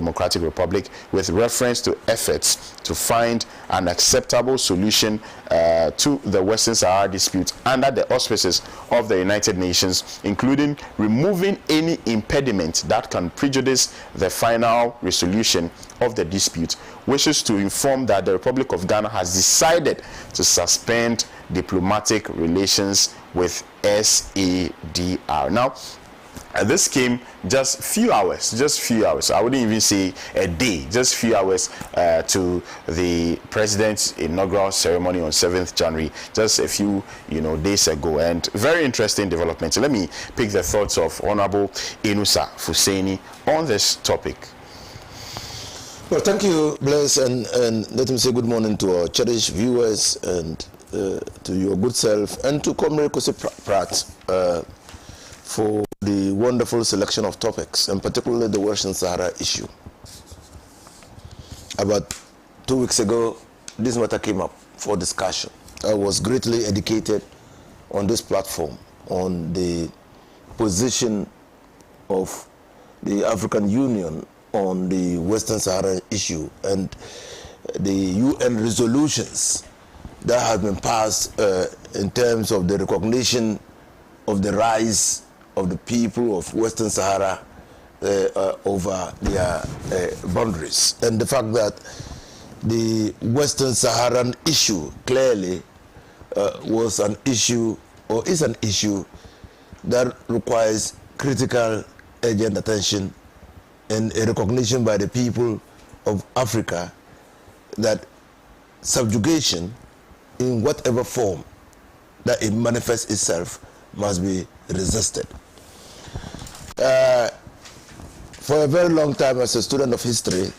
Democratic Republic with reference to efforts to find an acceptable solution to the Western Sahara dispute under the auspices of the United Nations, including removing any impediment that can prejudice the final resolution of the dispute, wishes to inform that the Republic of Ghana has decided to suspend diplomatic relations with SADR. Now, this came just few hours, I wouldn't even say a day, just few hours to the president's inaugural ceremony on 7th January, just a few days ago, and very interesting developments. Let me pick the thoughts of Honorable Inusa Fuseni on this topic. Well, thank you, Bless, and let me say good morning to our cherished viewers and to your good self, and to Comrade Kosi Pratt for the wonderful selection of topics, and particularly the Western Sahara issue. About 2 weeks ago, this matter came up for discussion. I was greatly educated on this platform on the position of the African Union on the Western Sahara issue and the UN resolutions that have been passed in terms of the recognition of the rise of the people of Western Sahara over their boundaries, and the fact that the Western Saharan issue clearly was an issue, or is an issue, that requires critical, urgent attention and a recognition by the people of Africa that subjugation, in whatever form that it manifests itself, must be resisted. For a very long time, as a student of history,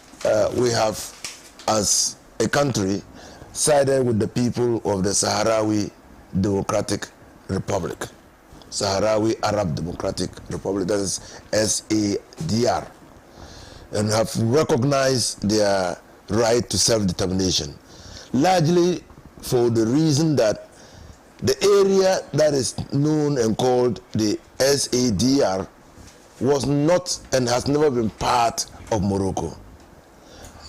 we have, as a country, sided with the people of the Sahrawi Democratic Republic, Sahrawi Arab Democratic Republic, that is SADR, and have recognized their right to self-determination, largely for the reason that the area that is known and called the SADR was not and has never been part of Morocco.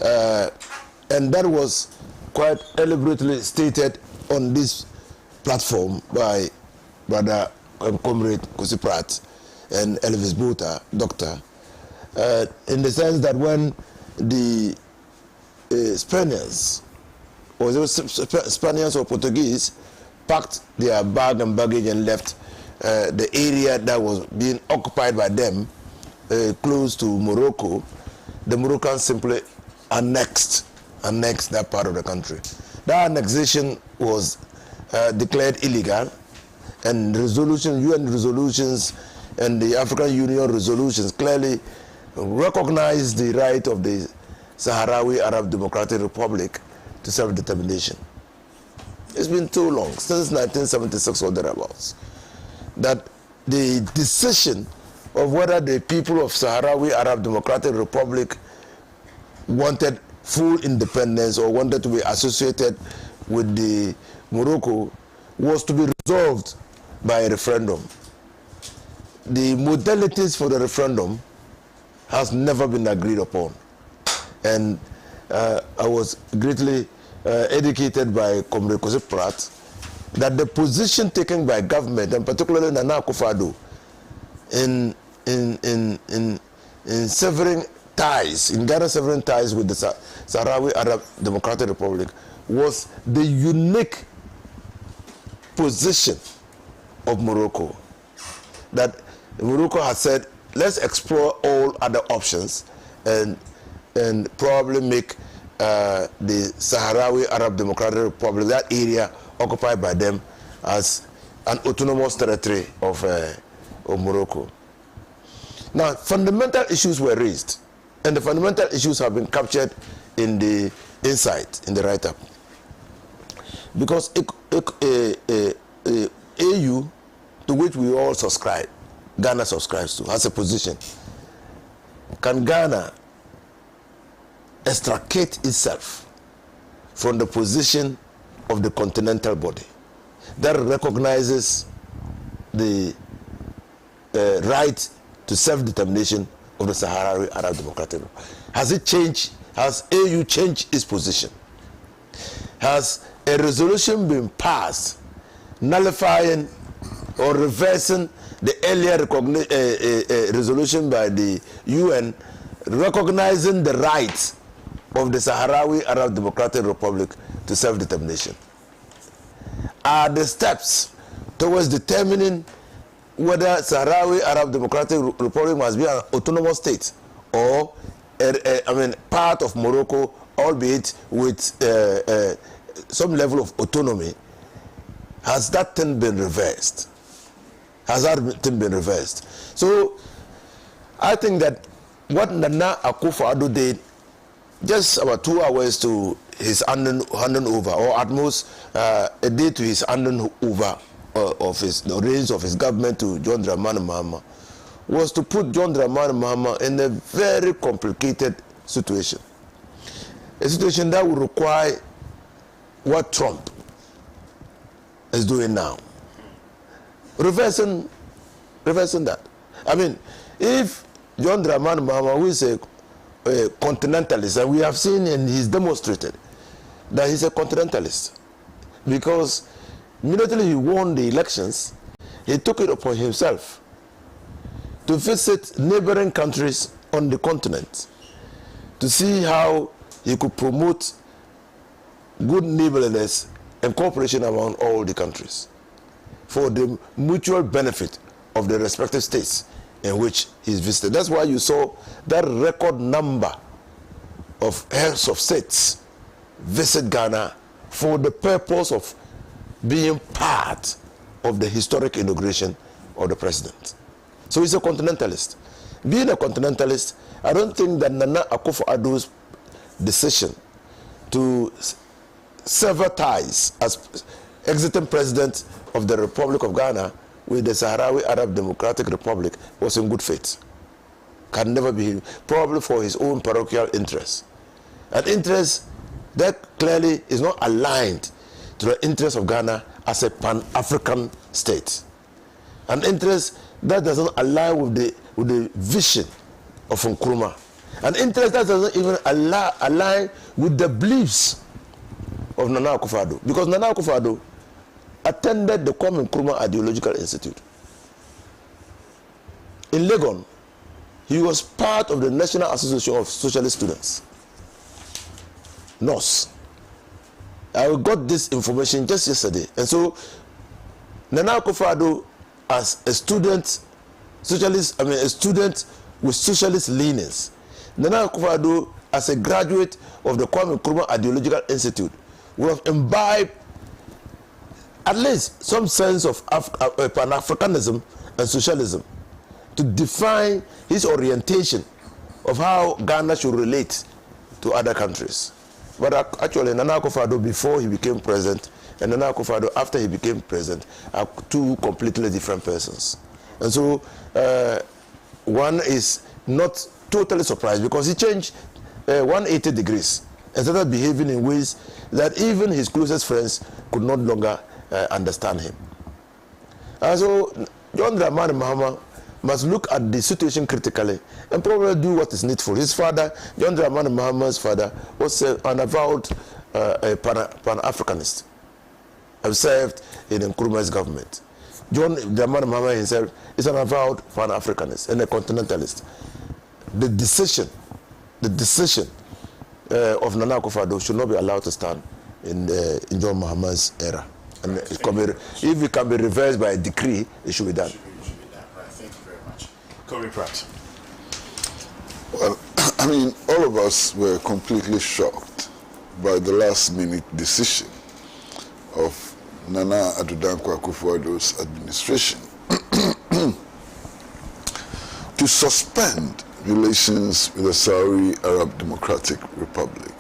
And that was quite elaborately stated on this platform by Brother Comrade Kosi Pratt and Elvis Bota, Doctor, in the sense that when the Spaniards, or Portuguese, packed their bag and baggage and left the area that was being occupied by them close to Morocco, the Moroccans simply annexed that part of the country. That annexation was declared illegal, and UN resolutions and the African Union resolutions clearly recognized the right of the Sahrawi Arab Democratic Republic to self-determination. It's been too long, since 1976 or thereabouts, that the decision of whether the people of Sahrawi Arab Democratic Republic wanted full independence or wanted to be associated with the Morocco was to be resolved by a referendum. The modalities for the referendum has never been agreed upon, and I was greatly educated by Comrade Kosi Pratt that the position taken by government, and particularly Nana Akufo-Addo, in severing ties, in Ghana severing ties with the Sahrawi Arab Democratic Republic, was the unique position of Morocco. That Morocco has said, let's explore all other options and probably make the Sahrawi Arab Democratic Republic, that area occupied by them, as an autonomous territory of Morocco. Now, fundamental issues were raised, and the fundamental issues have been captured in the insight, in the write-up. Because AU, to which we all subscribe, Ghana subscribes to, has a position. Can Ghana extricate itself from the position of the continental body that recognizes the right to self-determination of the Sahrawi Arab Democratic Republic? Has it changed? Has AU changed its position? Has a resolution been passed nullifying or reversing the earlier resolution by the UN recognizing the rights of the Sahrawi Arab Democratic Republic to self-determination? Are the steps towards determining whether Sahrawi Arab Democratic Republic must be an autonomous state or part of Morocco, albeit with some level of autonomy, has that thing been reversed? Has that thing been reversed? So I think that what Nana Akufo-Addo did, just about 2 hours to his handing over, or at most a day to his handing over of the reins of his government to John Dramani Mahama, was to put John Dramani Mahama in a very complicated situation. A situation that would require what Trump is doing now. Reversing that. I mean, if John Dramani Mahama, who is a continentalist, and we have seen and he's demonstrated that he's a continentalist, because immediately he won the elections, he took it upon himself to visit neighboring countries on the continent to see how he could promote good neighborliness and cooperation among all the countries for the mutual benefit of the respective states in which he's visited. That's why you saw that record number of heads of states visit Ghana for the purpose of being part of the historic inauguration of the president. So he's a continentalist. Being a continentalist, I don't think that Nana Akufo-Addo's decision to sever ties as exiting president of the Republic of Ghana with the Sahrawi Arab Democratic Republic was in good faith. Can never be, probably for his own parochial interests. An interest that clearly is not aligned to the interest of Ghana as a Pan-African state. An interest that doesn't align with the vision of Nkrumah. An interest that doesn't even align with the beliefs of Nana Akufo-Addo. Because Nana Akufo-Addo attended the Kwame Nkrumah Ideological Institute. In Legon, he was part of the National Association of Socialist Students, NOS. I got this information just yesterday. And so, Nana Akufo-Addo, as a student, a student with socialist leanings, Nana Akufo-Addo, as a graduate of the Kwame Nkrumah Ideological Institute, would have imbibed at least some sense of Pan-Africanism and socialism to define his orientation of how Ghana should relate to other countries. But actually, Nana Akufo-Addo, before he became president, and Nana Akufo-Addo after he became president, are two completely different persons. And so one is not totally surprised, because he changed 180 degrees and started behaving in ways that even his closest friends could no longer understand him. And so John Dramani Mahama must look at the situation critically and probably do what is needful. His father, John Dramani Mahama's father, was an avowed Pan-Africanist, have served in Nkrumah's government. John Dramani Mahama himself is an avowed Pan-Africanist and a continentalist. The decision of Nana Akufo-Addo should not be allowed to stand in John Mahama's era. And if it can be reversed by a decree, it should be done. Thank you very much. Corey Pratt. Well, I mean, all of us were completely shocked by the last-minute decision of Nana Addo Dankwa Akufo-Addo's administration to suspend relations with the Sahrawi Arab Democratic Republic.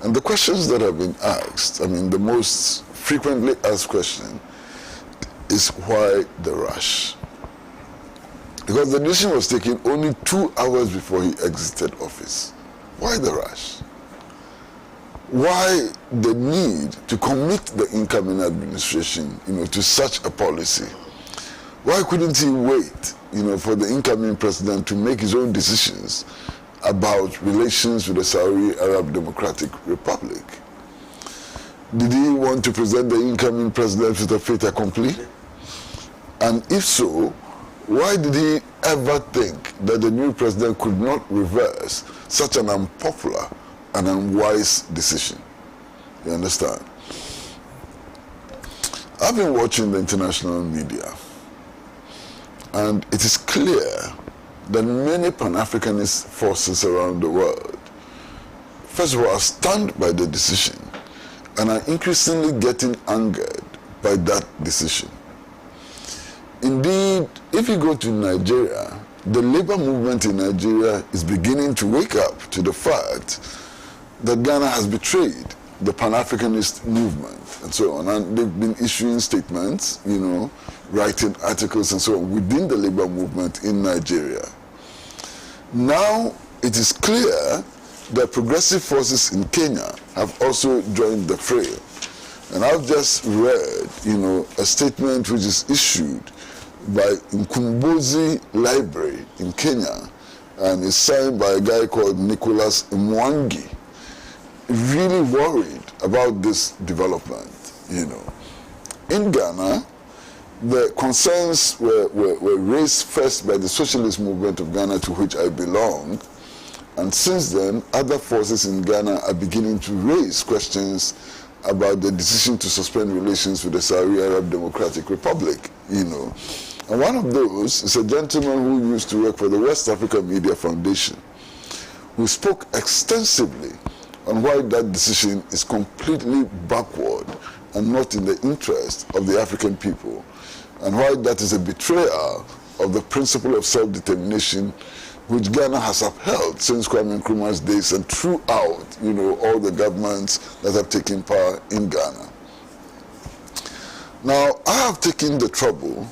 And the questions that have been asked, I mean, the most frequently asked question is why the rush? Because the decision was taken only 2 hours before he exited office. Why the rush? Why the need to commit the incoming administration, to such a policy? Why couldn't he wait, for the incoming president to make his own decisions about relations with the Saudi Arab Democratic Republic? Did he want to present the incoming president with a fait accompli? And if so, why did he ever think that the new president could not reverse such an unpopular and unwise decision? You understand? I've been watching the international media, and it is clear that many Pan-Africanist forces around the world, first of all, are stunned by the decision and are increasingly getting angered by that decision. Indeed, if you go to Nigeria, the labor movement in Nigeria is beginning to wake up to the fact that Ghana has betrayed the Pan-Africanist movement and so on, and they've been issuing statements, you know, writing articles and so on within the labor movement in Nigeria. Now it is clear that progressive forces in Kenya have also joined the fray. And I've just read, you know, a statement which is issued by Mkumbozi Library in Kenya, and is signed by a guy called Nicholas Mwangi, really worried about this development, you know. In Ghana, the concerns were raised first by the socialist movement of Ghana, to which I belong, and since then, other forces in Ghana are beginning to raise questions about the decision to suspend relations with the Saudi Arab Democratic Republic, you know. And one of those is a gentleman who used to work for the West Africa Media Foundation, who spoke extensively on why that decision is completely backward and not in the interest of the African people, and why that is a betrayal of the principle of self-determination which Ghana has upheld since Kwame Nkrumah's days and throughout, you know, all the governments that have taken power in Ghana. Now, I have taken the trouble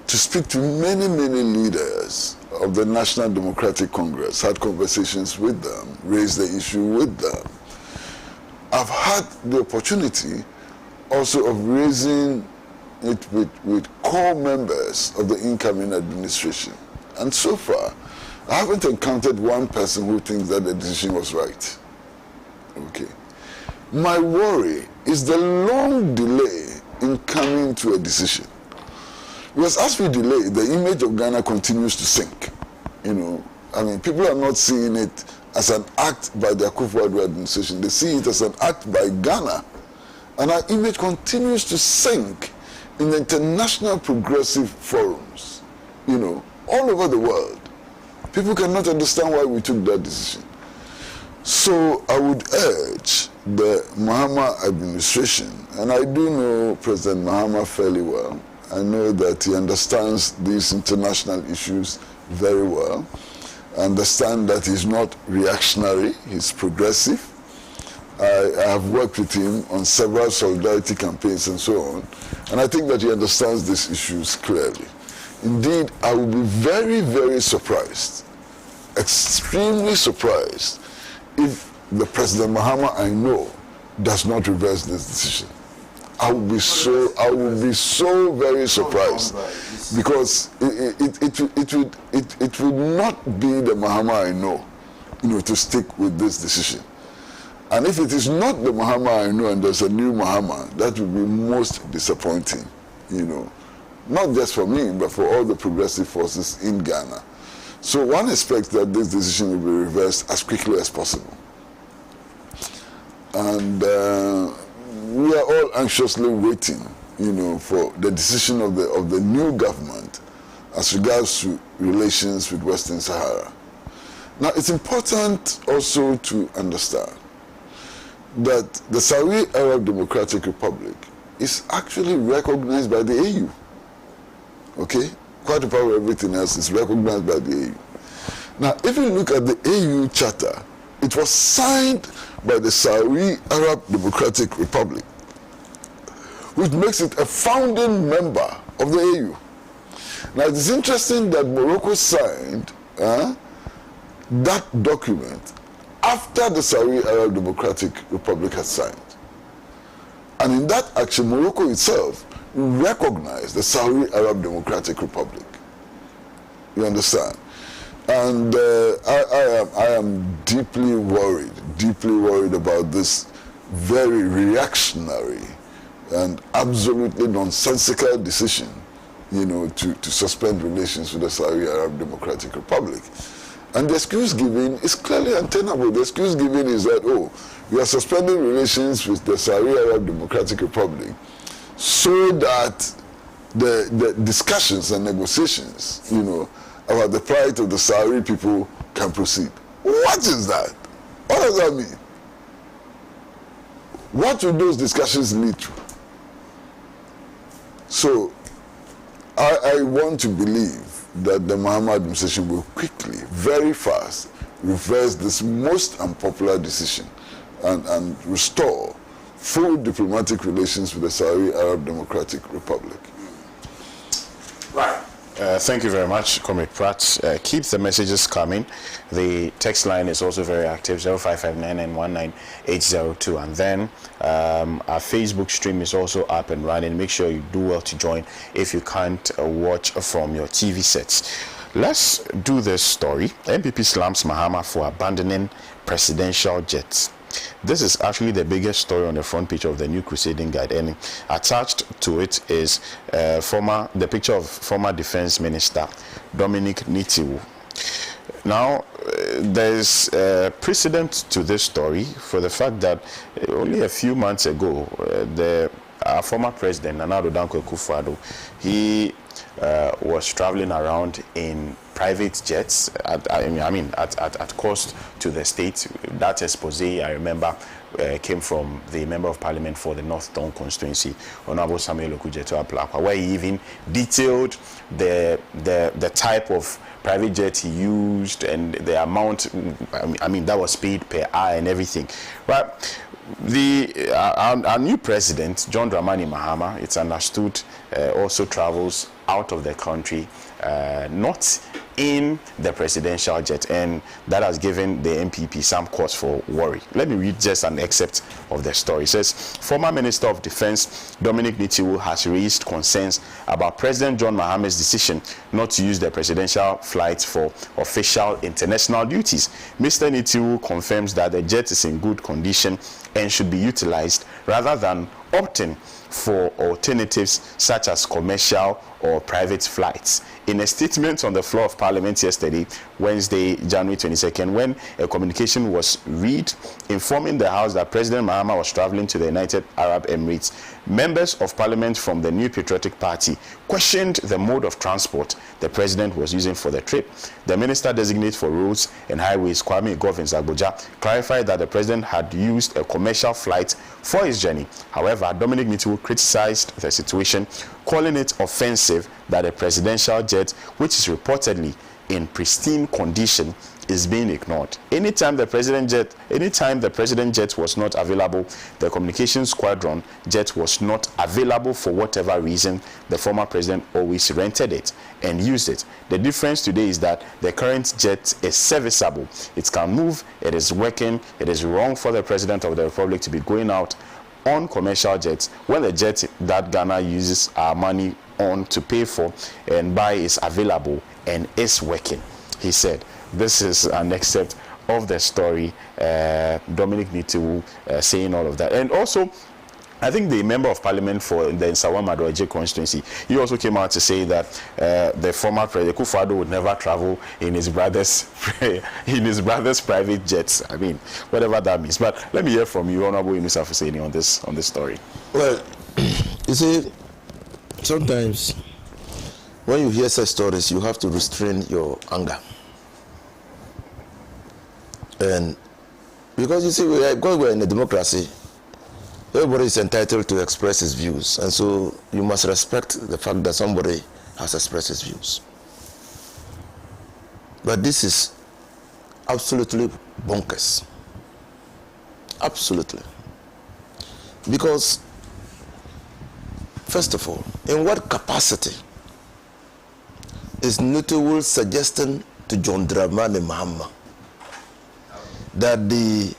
to speak to many, many leaders of the National Democratic Congress, had conversations with them, raised the issue with them. I've had the opportunity also of raising it with core members of the incoming administration. And so far, I haven't encountered one person who thinks that the decision was right. Okay. My worry is the long delay in coming to a decision. Because as we delay, the image of Ghana continues to sink. You know, I mean, people are not seeing it as an act by the Akufo-Addo administration. They see it as an act by Ghana. And our image continues to sink in the international progressive forums, you know, all over the world. People cannot understand why we took that decision. So I would urge the Mahama administration, and I do know President Mahama fairly well. I know that he understands these international issues very well. I understand that he's not reactionary, he's progressive. I have worked with him on several solidarity campaigns and so on, and I think that he understands these issues clearly. Indeed, I would be very, very surprised, extremely surprised, if the President Mahama I know does not reverse this decision. I would be so very surprised, because it would not be the Mahama I know, you know, to stick with this decision. And if it is not the Mahama I know and there's a new Mahama, that would be most disappointing, you know, not just for me, but for all the progressive forces in Ghana. So one expects that this decision will be reversed as quickly as possible. And we are all anxiously waiting, you know, for the decision of the new government as regards to relations with Western Sahara. Now, it's important also to understand that the Saudi Arab Democratic Republic is actually recognized by the AU. Okay? Quite apart from everything else, is recognized by the AU. Now, if you look at the AU Charter, it was signed by the Saudi Arab Democratic Republic, which makes it a founding member of the AU. Now, it is interesting that Morocco signed that document after the Saudi Arab Democratic Republic had signed. And in that action, Morocco itself recognized the Saudi Arab Democratic Republic. You understand? And I am deeply worried about this very reactionary and absolutely nonsensical decision, you know, to suspend relations with the Sahara Arab Democratic Republic. And the excuse given is clearly untenable. The excuse given is that, oh, we are suspending relations with the Sahara Arab Democratic Republic so that the discussions and negotiations, you know, about the plight of the Sahrawi people can proceed. What is that? What does that mean? What will those discussions lead to? So, I want to believe that the Mahama administration will quickly, very fast, reverse this most unpopular decision and restore full diplomatic relations with the Sahrawi Arab Democratic Republic. Right. Thank you very much, Comrade Pratt. Keep the messages coming. The text line is also very active, 0559919802. And then our Facebook stream is also up and running. Make sure you do well to join if you can't watch from your TV sets. Let's do this story. MPP slams Mahama for abandoning presidential jets. This is actually the biggest story on the front page of the New Crusading Guide, and attached to it is the picture of former Defense Minister Dominic Nitiwu. Now, there's precedent to this story for the fact that only a few months ago, our former president, Nana Addo Dankwa Akufo-Addo, he was traveling around in private jets at cost to the state. That expose, I remember, came from the Member of Parliament for the North Town constituency, Honorable Samuel Okujeto Aplakwa, where he even detailed the type of private jet he used and the amount, that was paid per hour and everything. Right? Our new president, John Dramani Mahama, it's understood, also travels out of the country, not in the presidential jet, and that has given the MPP some cause for worry. Let me read just an excerpt of the story. It says, former Minister of Defense Dominic Nitiwu has raised concerns about President John Mahama's decision not to use the presidential flight for official international duties. Mr. Nitiwu confirms that the jet is in good condition and should be utilized rather than opting for alternatives such as commercial or private flights. In a statement on the floor of Parliament yesterday, Wednesday, January 22nd, when a communication was read informing the House that President Mahama was traveling to the United Arab Emirates, members of Parliament from the New Patriotic Party questioned the mode of transport the President was using for the trip. The Minister Designate for Roads and Highways, Kwame Govins-Agboja, clarified that the President had used a commercial flight for his journey. However, Dominic Nitiwu criticized the situation, calling it offensive that a presidential jet, which is reportedly in pristine condition, is being ignored. Anytime the president jet was not available, the communications squadron jet was not available for whatever reason, the former president always rented it and used it. The difference today is that the current jet is serviceable. It can move, it is working. It is wrong for the President of the Republic to be going out on commercial jets when the jet that Ghana uses our money on to pay for and buy is available and is working, he said. This is an excerpt of the story, Dominic Nitiwu saying all of that. And also, I think the Member of Parliament for the Nsawam-Adoaje constituency, he also came out to say that the former President Akufo-Addo would never travel in his brother's private jets. I mean, whatever that means. But let me hear from you, Honorable Yunusa Hussaini, on this story. Well, you see, sometimes when you hear such stories, you have to restrain your anger. And because you see, because we're in a democracy, everybody is entitled to express his views, and so you must respect the fact that somebody has expressed his views. But this is absolutely bonkers. Absolutely. Because, first of all, in what capacity is Nitiwu suggesting to John Dramani Mahama that the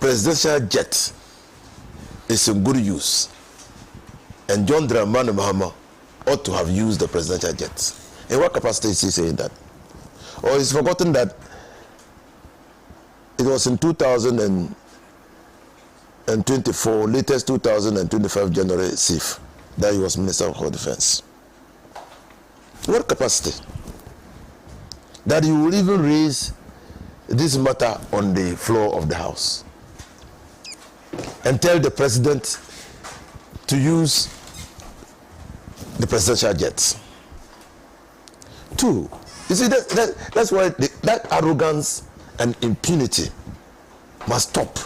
presidential jet is in good use, and John Dramani Mahama ought to have used the presidential jet? In what capacity is he saying that? Or he's forgotten that it was in 2024, latest 2025 January 6th, that he was Minister of Defense. What capacity? That you will even raise this matter on the floor of the House and tell the president to use the presidential jets. Two, you see, that's why that arrogance and impunity must stop.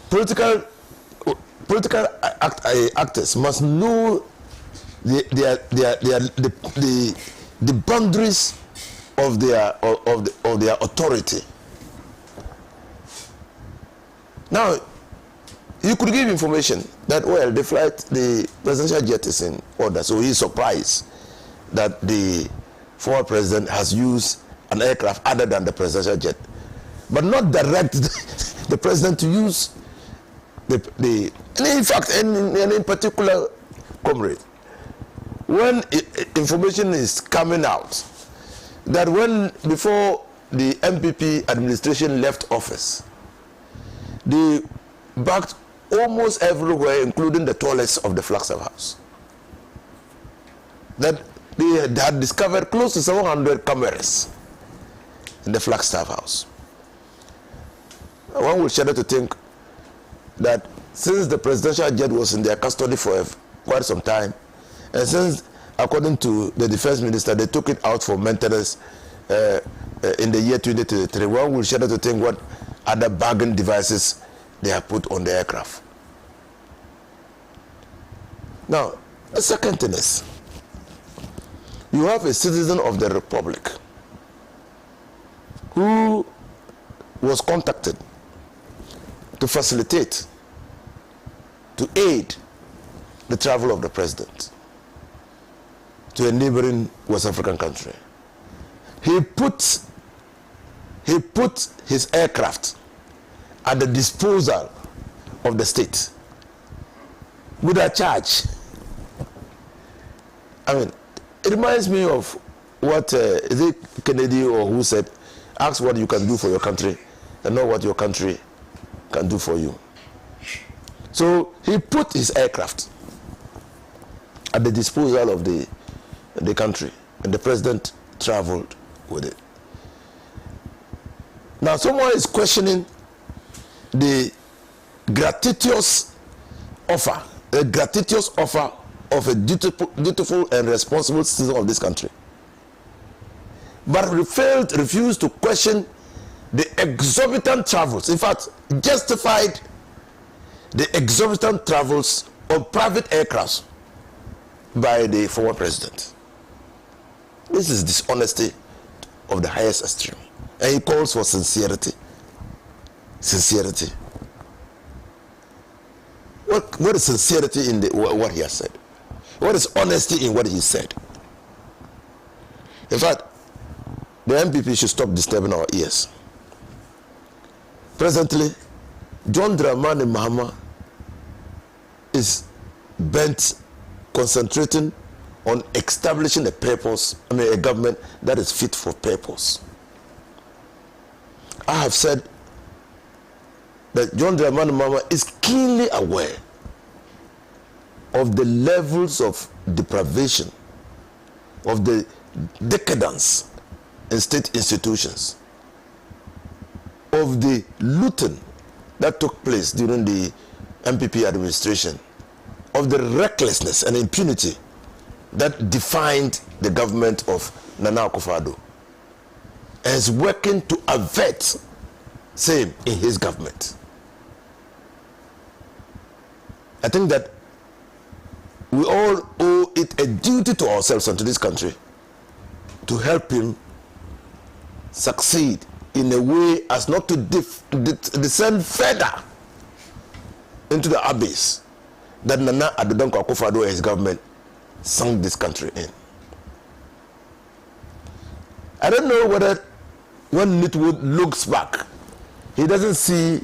Political actors must know the boundaries of their authority. Now, you could give information that, well, the presidential jet is in order, so he's surprised that the former president has used an aircraft other than the presidential jet, but not direct the president to use and in fact, and in particular, comrade, when information is coming out that before the MPP administration left office, they backed almost everywhere, including the toilets of the Flagstaff House, that they had discovered close to 700 cameras in the Flagstaff House. One would shudder to think that since the presidential jet was in their custody for quite some time, and since, according to the defense minister, they took it out for maintenance in the year 2023, one would shudder to think what other bargain devices they have put on the aircraft. Now, the second thing is, you have a citizen of the Republic who was contacted to facilitate, to aid the travel of the president to a neighboring West African country. He put his aircraft at the disposal of the state without charge. I mean, it reminds me of what is it Kennedy or who said, ask what you can do for your country and not what your country can do for you. So he put his aircraft at the disposal of the country, and the president traveled with it. Now someone is questioning the gratuitous offer of a dutiful and responsible citizen of this country, but refused to question the exorbitant travels, in fact, justified the exorbitant travels of private aircrafts by the former president. This is dishonesty of the highest extreme. And he calls for sincerity. Sincerity. What is sincerity in what he has said? What is honesty in what he said? In fact, the MPP should stop disturbing our ears. Presently, John Dramani Mahama is bent concentrating on establishing a government that is fit for purpose. I have said that John Dramani Mahama is keenly aware of the levels of deprivation, of the decadence in state institutions, of the looting that took place during the MPP administration, of the recklessness and impunity that defined the government of Nana Akufo-Addo, and is working to avert same in his government. I think that we all owe it a duty to ourselves and to this country to help him succeed in a way as not to descend further into the abyss that Nana Akufo-Addo and his government sunk this country in. I don't know whether when Nitwood looks back, he doesn't see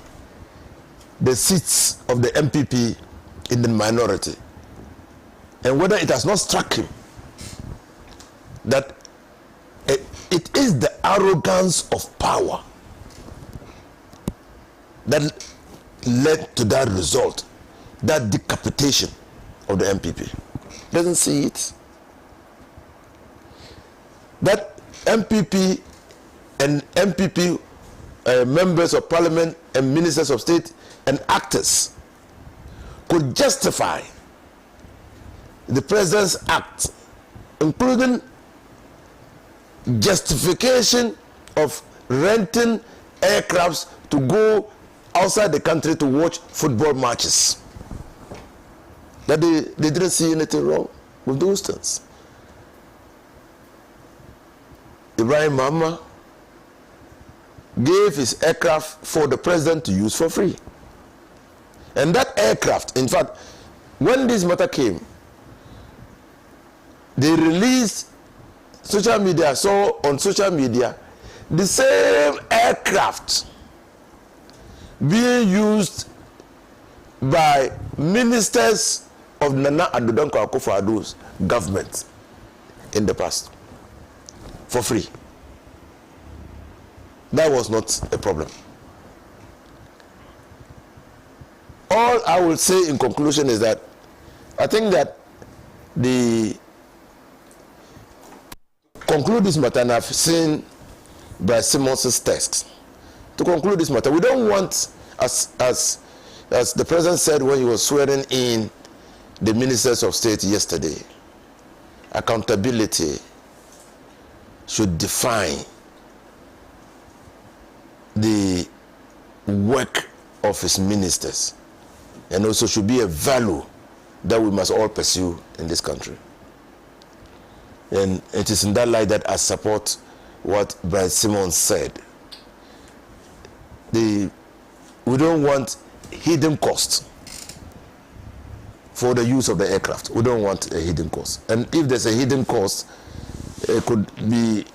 the seats of the MPP in the minority, and whether it has not struck him that it is the arrogance of power that led to that result, that decapitation of the MPP. Doesn't see it. That MPP and MPP members of parliament and ministers of state and actors could justify the president's act, including justification of renting aircrafts to go outside the country to watch football matches. That they didn't see anything wrong with those things. Ibrahim Mahama gave his aircraft for the president to use for free. And that aircraft, in fact, when this matter came, they released social media, saw on social media the same aircraft being used by ministers of Nana Addo Dankwa Akufo-Addo's government in the past for free. That was not a problem. All I will say in conclusion is that I think that the conclude this matter, and I've seen Brad Simmons' text. To conclude this matter, we don't want, as the president said when he was swearing in the ministers of state yesterday, accountability should define the work of his ministers, and also should be a value that we must all pursue in this country. And it is in that light that I support what Brad Simmons said. We don't want hidden costs for the use of the aircraft. We don't want a hidden cost. And if there's a hidden cost, it could be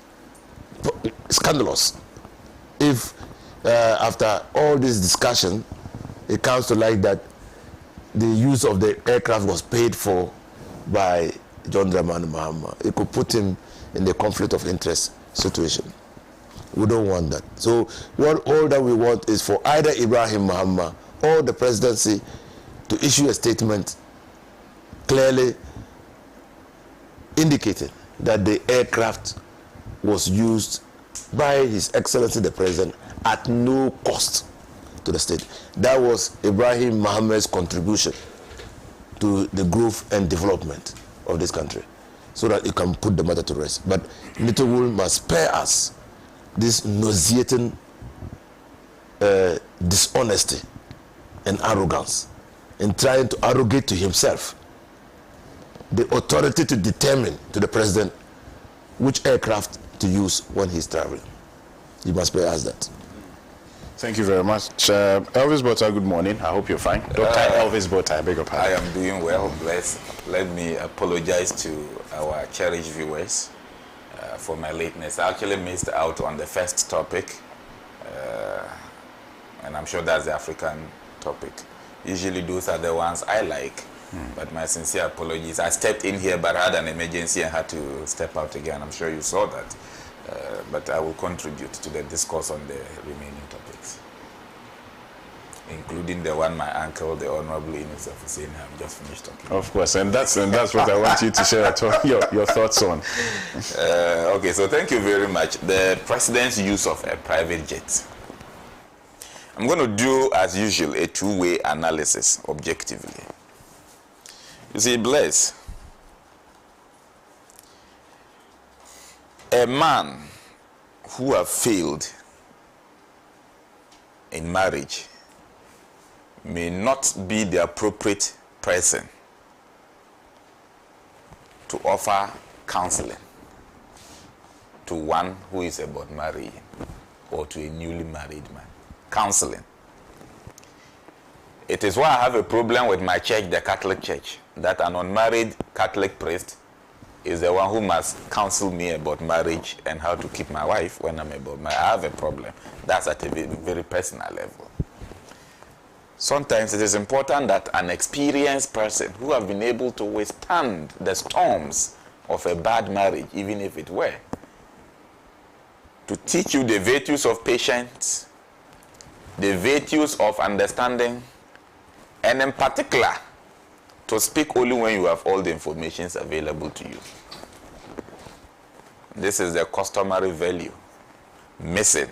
scandalous if after all this discussion, it comes to light that the use of the aircraft was paid for by John Dramani Mahama. It could put him in the conflict of interest situation. We don't want that. So all that we want is for either Ibrahim Mahama or the presidency to issue a statement clearly indicating that the aircraft was used by His Excellency the President at no cost to the state. That was Ibrahim Mahama's contribution to the growth and development of this country, so that it can put the matter to rest. But Little Wool must spare us this nauseating dishonesty and arrogance in trying to arrogate to himself the authority to determine to the president which aircraft to use when he's traveling. You must spare us that. Thank you very much. Elvis Bota, good morning. I hope you're fine. Dr. Elvis Bota, I beg your pardon. I am doing well, blessed. Let me apologize to our cherished viewers for my lateness. I actually missed out on the first topic, and I'm sure that's the African topic. Usually those are the ones I like, but my sincere apologies. I stepped in here, but I had an emergency and had to step out again. I'm sure you saw that. But I will contribute to the discourse on the remaining topics, including the one my uncle, the Honorable Ines of Hussein, have just finished talking. Of course, and that's what I want you to share your thoughts on. Okay, so thank you very much. The president's use of a private jet. I'm going to do, as usual, a two-way analysis, objectively. You see, bless. A man who have failed in marriage may not be the appropriate person to offer counseling to one who is about marrying or to a newly married man. Counseling. It is why I have a problem with my church, the Catholic Church, that an unmarried Catholic priest is the one who must counsel me about marriage and how to keep my wife when I'm about marriage. I have a problem. That's at a very personal level. Sometimes it is important that an experienced person who have been able to withstand the storms of a bad marriage, even if it were, to teach you the virtues of patience, the virtues of understanding, and in particular, to speak only when you have all the information available to you. This is the customary value missing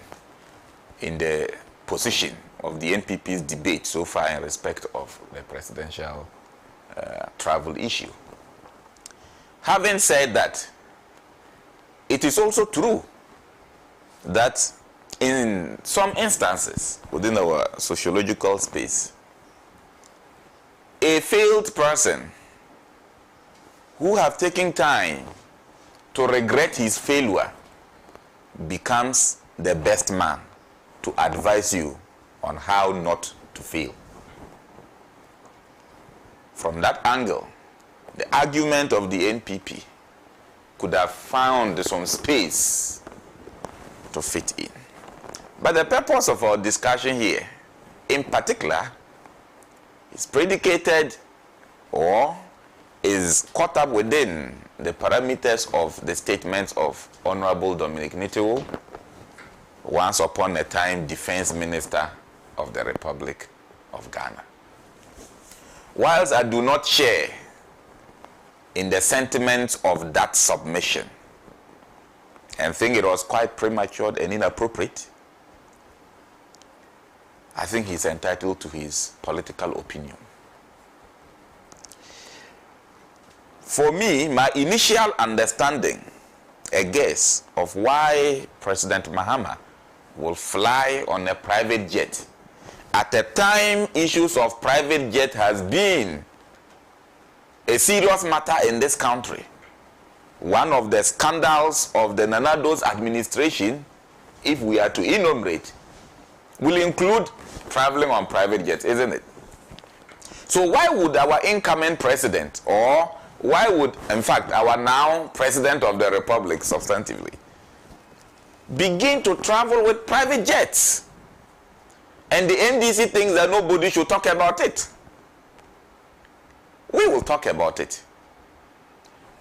in the position of the NPP's debate so far in respect of the presidential travel issue. Having said that, it is also true that in some instances within our sociological space, a failed person who have taken time to regret his failure becomes the best man to advise you on how not to fail. From that angle, the argument of the NPP could have found some space to fit in. But the purpose of our discussion here, in particular, is predicated or is caught up within the parameters of the statements of Honorable Dominic Nitiwo, once upon a time Defense Minister of the Republic of Ghana. Whilst I do not share in the sentiments of that submission and think it was quite premature and inappropriate, I think he's entitled to his political opinion. For me, my initial understanding, a guess of why President Mahama will fly on a private jet at a time issues of private jet has been a serious matter in this country. One of the scandals of the Nana Ado's administration, if we are to enumerate, will include traveling on private jets, isn't it? So why would our incoming president, or why would, in fact, our now president of the republic, substantively, begin to travel with private jets? And the NDC thinks that nobody should talk about it. We will talk about it.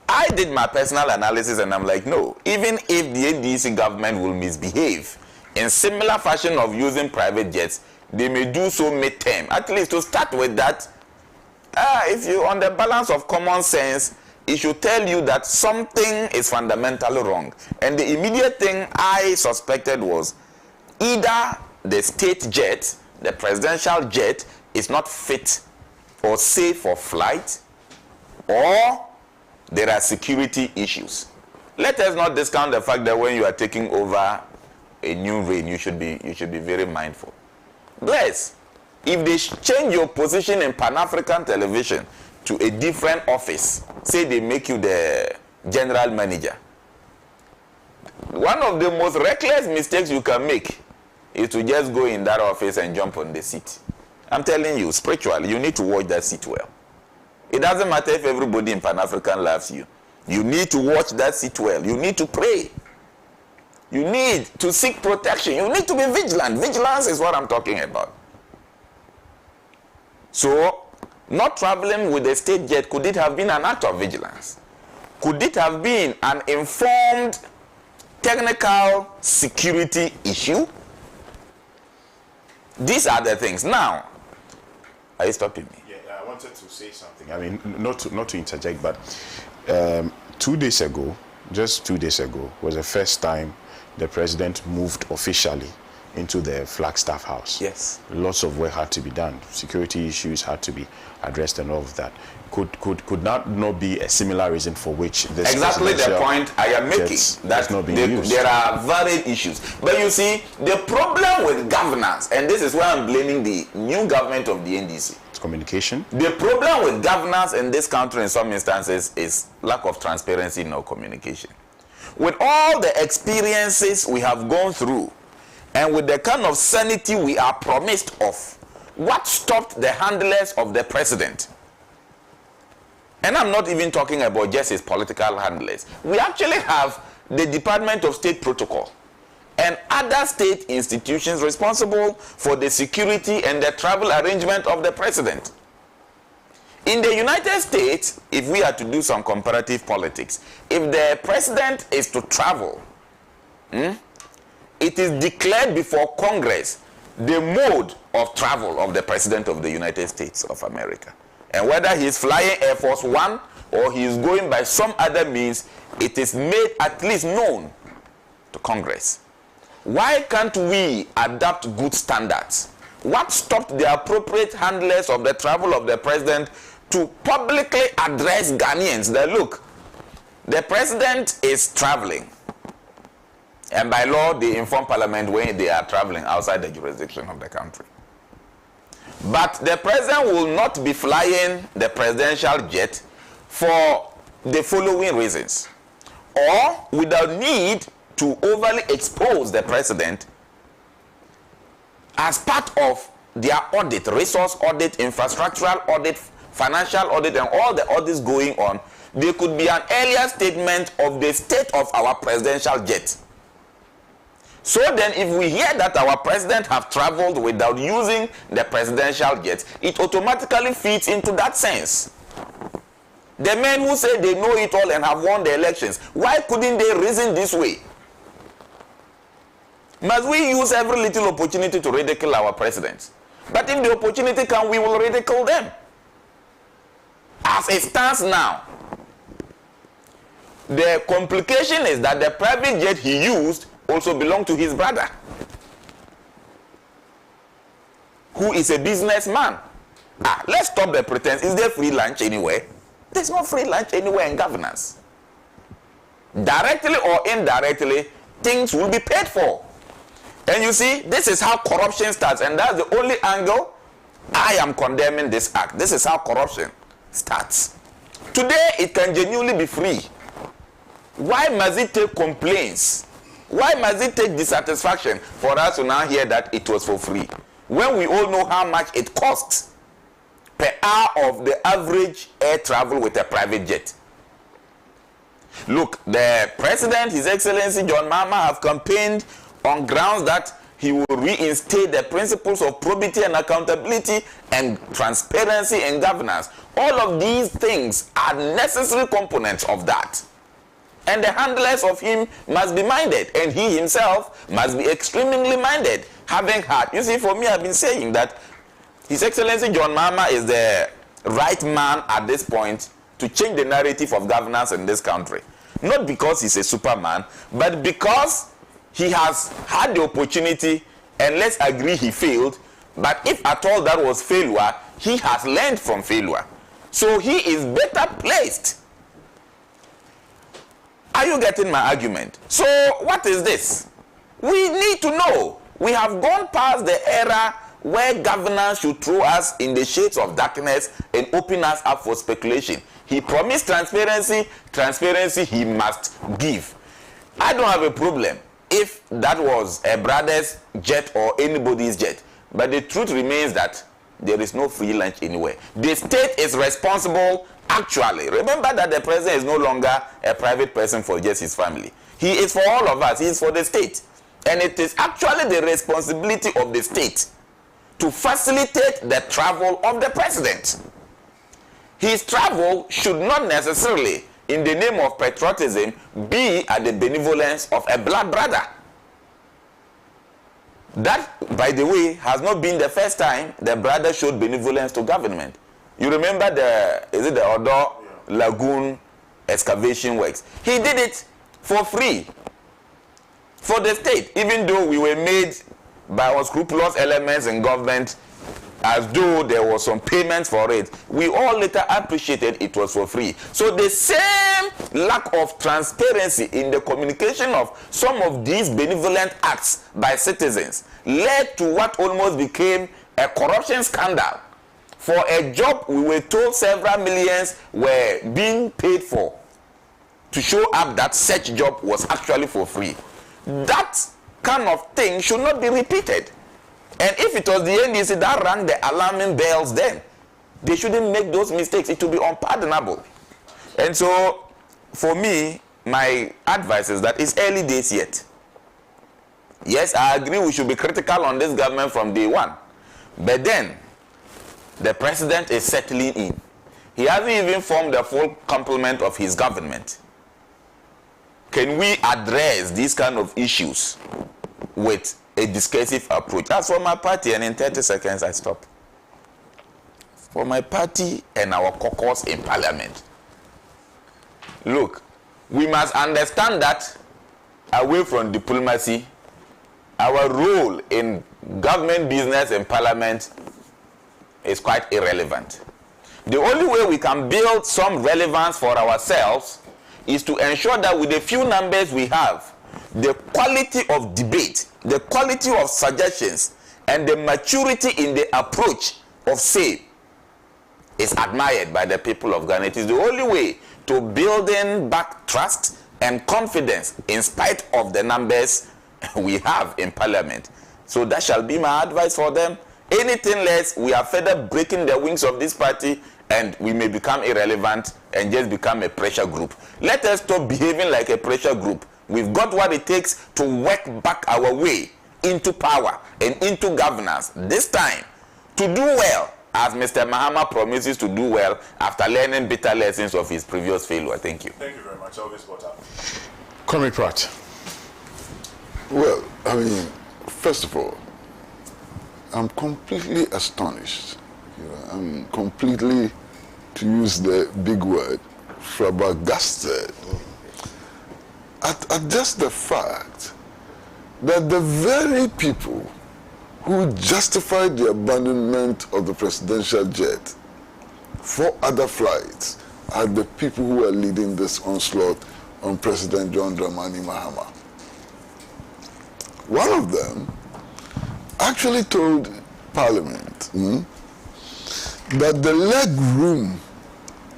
I did my personal analysis and I'm like, no, even if the NDC government will misbehave in similar fashion of using private jets, they may do so mid-term. At least to start with that, if you're on the balance of common sense, it should tell you that something is fundamentally wrong. And the immediate thing I suspected was either the state jet, the presidential jet, is not fit or safe for flight, or there are security issues. Let us not discount the fact that when you are taking over a new reign, you should be very mindful. Bless, if they change your position in Pan-African television to a different office, say they make you the general manager, one of the most reckless mistakes you can make is to just go in that office and jump on the seat. I'm telling you, spiritually, you need to watch that seat well. It doesn't matter if everybody in Pan-African loves you. You need to watch that seat well. You need to pray. You need to seek protection. You need to be vigilant. Vigilance is what I'm talking about. So, not traveling with a state jet, could it have been an act of vigilance? Could it have been an informed technical security issue? These are the things. Now, are you stopping me? Yeah, I wanted to say something. I mean, not to interject, but 2 days ago, just 2 days ago, was the first time the president moved officially into the Flagstaff House. Yes. Lots of work had to be done. Security issues had to be addressed and all of that. Could that not be a similar reason for which this exactly the point I am making, that there are varied issues. But you see, the problem with governance, and this is why I'm blaming the new government of the NDC. It's communication. The problem with governance in this country in some instances is lack of transparency in our communication. With all the experiences we have gone through, and with the kind of sanity we are promised of, what stopped the handlers of the president? And I'm not even talking about just his political handlers. We actually have the Department of State Protocol and other state institutions responsible for the security and the travel arrangement of the president. In the United States, if we are to do some comparative politics, if the president is to travel, it is declared before Congress the mode of travel of the President of the United States of America. And whether he is flying Air Force One or he is going by some other means, it is made at least known to Congress. Why can't we adapt good standards? What stopped the appropriate handlers of the travel of the President to publicly address Ghanaians that, look, the President is traveling, and by law they inform Parliament when they are traveling outside the jurisdiction of the country. But the President will not be flying the presidential jet for the following reasons, or without need to overly expose the President. As part of their audit, resource audit, infrastructural audit, financial audit, and all the audits going on, there could be an earlier statement of the state of our presidential jet. So then, if we hear that our president have traveled without using the presidential jet, it automatically fits into that sense. The men who say they know it all and have won the elections, why couldn't they reason this way? Must we use every little opportunity to ridicule our presidents? But if the opportunity comes, we will ridicule them. As it stands now, the complication is that the private jet he used also belonged to his brother, who is a businessman. Let's stop the pretense. Is there free lunch anywhere? There's no free lunch anywhere in governance. Directly or indirectly, things will be paid for. And you see, this is how corruption starts, and that's the only angle I am condemning this act. This is how corruption starts. Today, it can genuinely be free. Why must it take complaints? Why must it take dissatisfaction for us to now hear that it was for free, when we all know how much it costs per hour of the average air travel with a private jet? Look, the President, His Excellency John Mahama, have campaigned on grounds that he will reinstate the principles of probity and accountability and transparency and governance. All of these things are necessary components of that. And the handlers of him must be minded, and he himself must be extremely minded, having had. You see, for me, I've been saying that His Excellency John Mahama is the right man at this point to change the narrative of governance in this country. Not because he's a superman, but because he has had the opportunity, and let's agree he failed, but if at all that was failure, he has learned from failure. So he is better placed. Are you getting my argument? So what is this? We need to know. We have gone past the era where governance should throw us in the shades of darkness and open us up for speculation. He promised transparency. Transparency he must give. I don't have a problem if that was a brother's jet or anybody's jet. But the truth remains that there is no free lunch anywhere. The state is responsible. Actually, remember that the president is no longer a private person for just his family. He is for all of us. He is for the state. And it is actually the responsibility of the state to facilitate the travel of the president. His travel should not necessarily, in the name of patriotism, be at the benevolence of a blood brother. That, by the way, has not been the first time the brother showed benevolence to government. You remember the Odo Lagoon excavation works? He did it for free for the state, even though we were made by unscrupulous elements in government as though there was some payment for it. We all later appreciated it was for free. So the same lack of transparency in the communication of some of these benevolent acts by citizens led to what almost became a corruption scandal. For a job we were told several millions were being paid for, to show up that such job was actually for free. That kind of thing should not be repeated. And if it was the NDC that rang the alarming bells then, they shouldn't make those mistakes. It will be unpardonable. And so, for me, my advice is that it's early days yet. Yes, I agree we should be critical on this government from day one. But then, the president is settling in. He hasn't even formed the full complement of his government. Can we address these kind of issues with a discursive approach. As for my party, and in 30 seconds I stop. For my party and our caucus in parliament, look, we must understand that away from diplomacy, our role in government business and parliament is quite irrelevant. The only way we can build some relevance for ourselves is to ensure that with the few numbers we have, the quality of debate, the quality of suggestions, and the maturity in the approach of say is admired by the people of Ghana. It is the only way to building back trust and confidence in spite of the numbers we have in parliament. So that shall be my advice for them. Anything less, we are further breaking the wings of this party and we may become irrelevant and just become a pressure group. Let us stop behaving like a pressure group. We've got what it takes to work back our way into power and into governance. This time, to do well, as Mr. Mahama promises to do well after learning bitter lessons of his previous failure. Thank you. Thank you very much. Always got up. Comrade Pratt. Well, I mean, first of all, I'm completely astonished. You know, I'm completely, to use the big word, flabbergasted at just the fact that the very people who justified the abandonment of the presidential jet for other flights are the people who are leading this onslaught on President John Dramani Mahama. One of them actually told Parliament that the leg room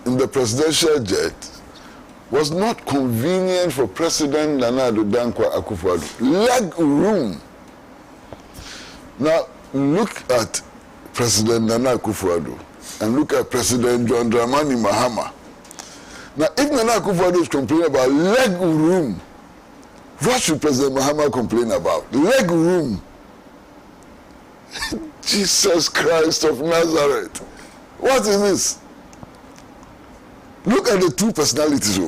in the presidential jet was not convenient for President Nana Addo Dankwa Akufo-Addo. Leg room. Now, look at President Nana Akufo-Addo and look at President John Dramani Mahama. Now, if Nana Akufo-Addo is complaining about leg room, what should President Mahama complain about? Leg room. Jesus Christ of Nazareth. What is this? Look at the two personalities.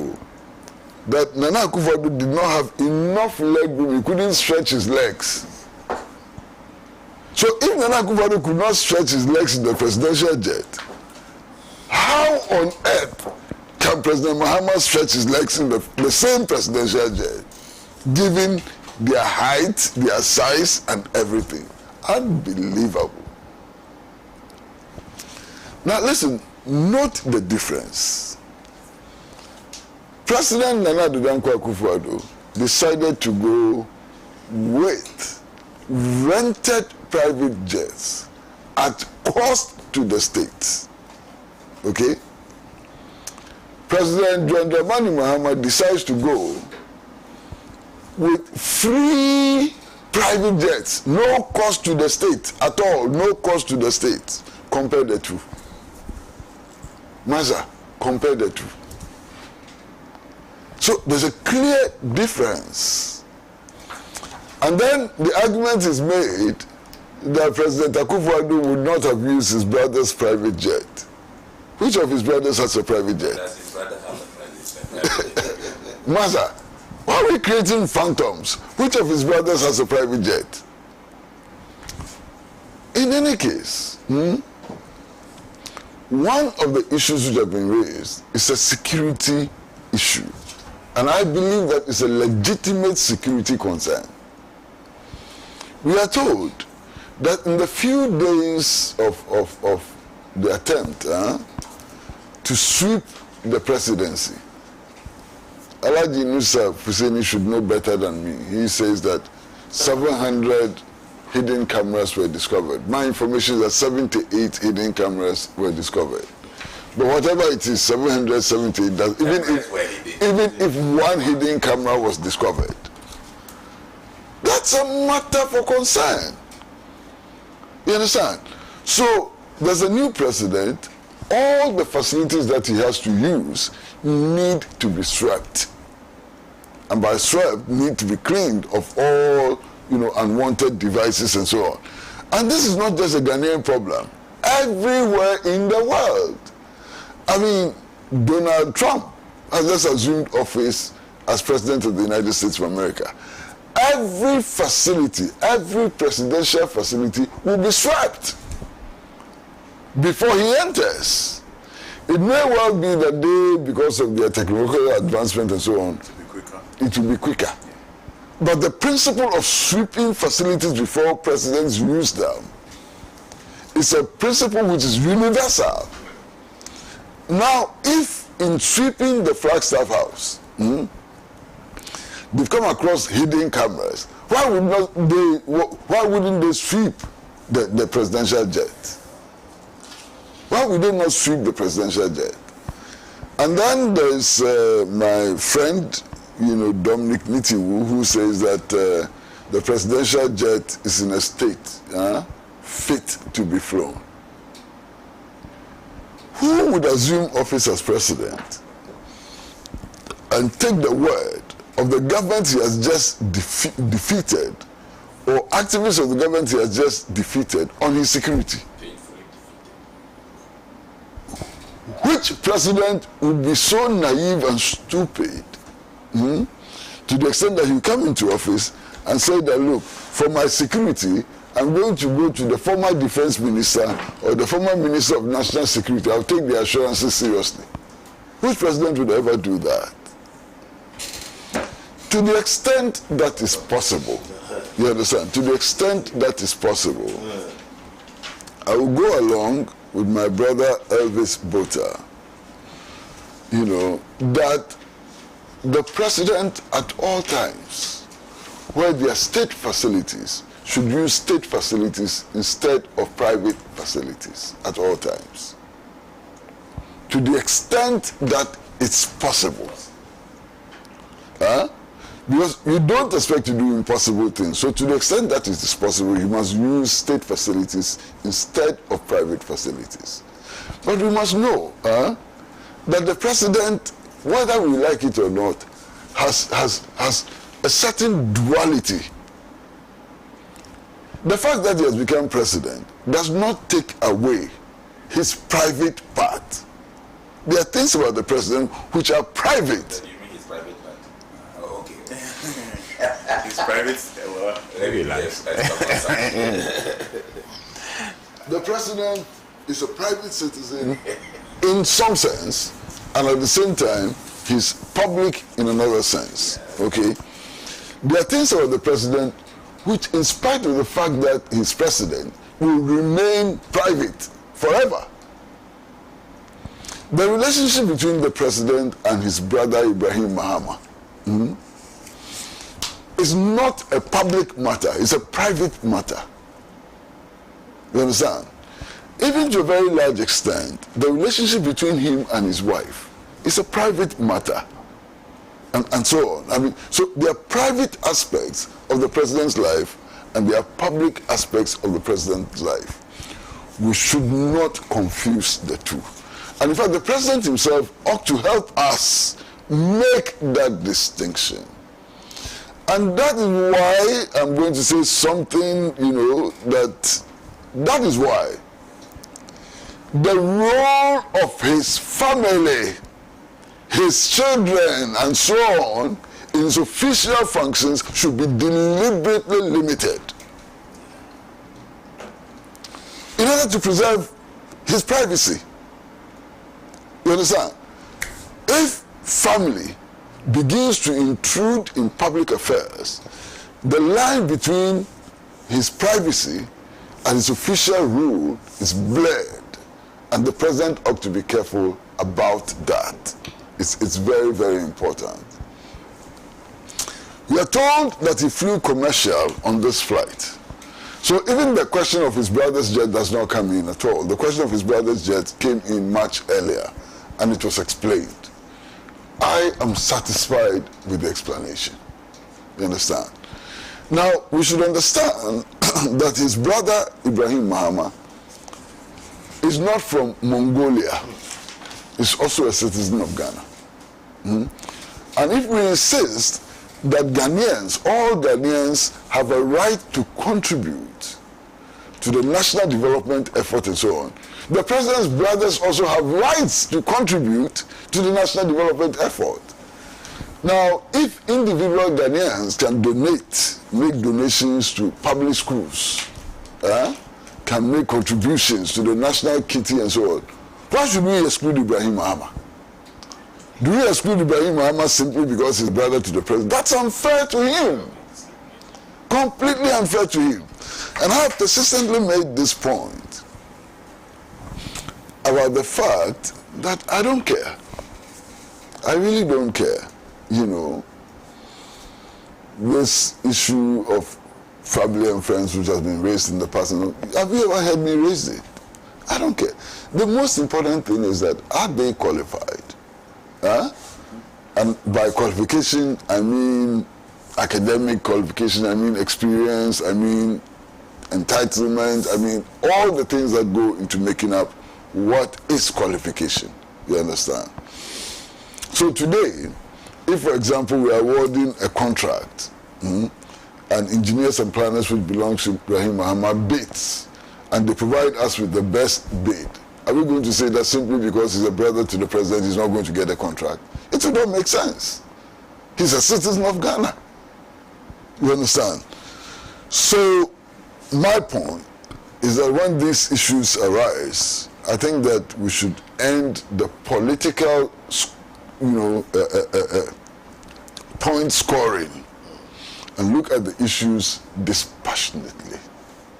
That Nana Akufo-Addo did not have enough leg room. He couldn't stretch his legs. So if Nana Akufo-Addo could not stretch his legs in the presidential jet, how on earth can President Mahama stretch his legs in the same presidential jet, given their height, their size, and everything? Unbelievable. Now listen, note the difference. President Nana Addo Dankwa Akufo-Addo decided to go with rented private jets at cost to the states. Okay? President John Dramani Mahama decides to go with free private jets, no cost to the state at all, no cost to the state. Compare the two. Maza, compare the two. So there's a clear difference. And then the argument is made that President Akufo-Addo would not have used his brother's private jet. Which of his brothers has a private jet? Does his brother have a private jet? Maza, why are we creating phantoms? Which of his brothers has a private jet? In any case, one of the issues which have been raised is a security issue. And I believe that it's a legitimate security concern. We are told that in the few days of the attempt to sweep the presidency, Alhaji Nusa Hussaini should know better than me. He says that 700 hidden cameras were discovered. My information is that 78 hidden cameras were discovered. But whatever it is, 778, even if one hidden camera was discovered, that's a matter for concern. You understand? So there's a new president. All the facilities that he has to use need to be swept. And by swept, need to be cleaned of all, unwanted devices and so on. And this is not just a Ghanaian problem. Everywhere in the world. I mean, Donald Trump has just assumed office as President of the United States of America. every facility, every presidential facility will be swept before he enters. It may well be that they, because of their technological advancement and so on, it will be quicker. But the principle of sweeping facilities before presidents use them is a principle which is universal. Now, if in sweeping the Flagstaff House, they've come across hidden cameras, why wouldn't they sweep the presidential jet? Why would they not sweep the presidential jet? And then there's my friend, Dominic Nitiwu, who says that the presidential jet is in a state fit to be flown. Who would assume office as president and take the word of the government he has just defeated, or activists of the government he has just defeated, on his security? Which president would be so naive and stupid to the extent that he come into office and say that, look, for my security, I'm going to go to the former defense minister or the former minister of national security. I'll take the assurances seriously. Which president would ever do that? To the extent that is possible, you understand? To the extent that is possible, I will go along with my brother Elvis Bota, that the president at all times, where there are state facilities, should use state facilities instead of private facilities at all times. To the extent that it's possible. Because you don't expect to do impossible things. So to the extent that it is possible, you must use state facilities instead of private facilities. But we must know that the president, whether we like it or not, has a certain duality. The fact that he has become president does not take away his private part. There are things about the president which are private. You mean his private part? Oh, okay. His private, well, maybe life. The president is a private citizen in some sense, and at the same time, he's public in another sense. Okay? There are things about the president which, in spite of the fact that he's president, will remain private forever. The relationship between the president and his brother Ibrahim Mahama is not a public matter, it's a private matter. You understand? Even to a very large extent, the relationship between him and his wife is a private matter. And so on. I mean, so there are private aspects of the president's life and there are public aspects of the president's life. We should not confuse the two. And in fact, the president himself ought to help us make that distinction. And that is why I'm going to say something, that is why the role of his family, his children, and so on, in his official functions should be deliberately limited in order to preserve his privacy. You understand? If family begins to intrude in public affairs, the line between his privacy and his official rule is blurred, and the president ought to be careful about that. It's very, very important. We are told that he flew commercial on this flight. So even the question of his brother's jet does not come in at all. The question of his brother's jet came in much earlier, and it was explained. I am satisfied with the explanation. You understand? Now, we should understand that his brother, Ibrahim Mahama, is not from Mongolia. He's also a citizen of Ghana. And if we insist that Ghanaians, all Ghanaians, have a right to contribute to the national development effort and so on, the president's brothers also have rights to contribute to the national development effort. Now, if individual Ghanaians can make donations to public schools, can make contributions to the national kitty and so on, why should we exclude Ibrahim Mahama? Do we exclude Ibrahim Mahama simply because he's brother to the president? That's unfair to him. Completely unfair to him. And I have persistently made this point about the fact that I don't care. I really don't care. You know, this issue of family and friends which has been raised in the past, have you ever heard me raise it? I don't care. The most important thing is that, are they qualified? And by qualification, I mean academic qualification, I mean experience, I mean entitlement, I mean all the things that go into making up what is qualification. You understand? So today, if, for example, we are awarding a contract, and engineers and planners which belongs to Ibrahim Mahama bids, and they provide us with the best bid, are we going to say that simply because he's a brother to the president, he's not going to get a contract? It would not make sense. He's a citizen of Ghana. You understand? So, my point is that when these issues arise, I think that we should end the political, point scoring and look at the issues dispassionately.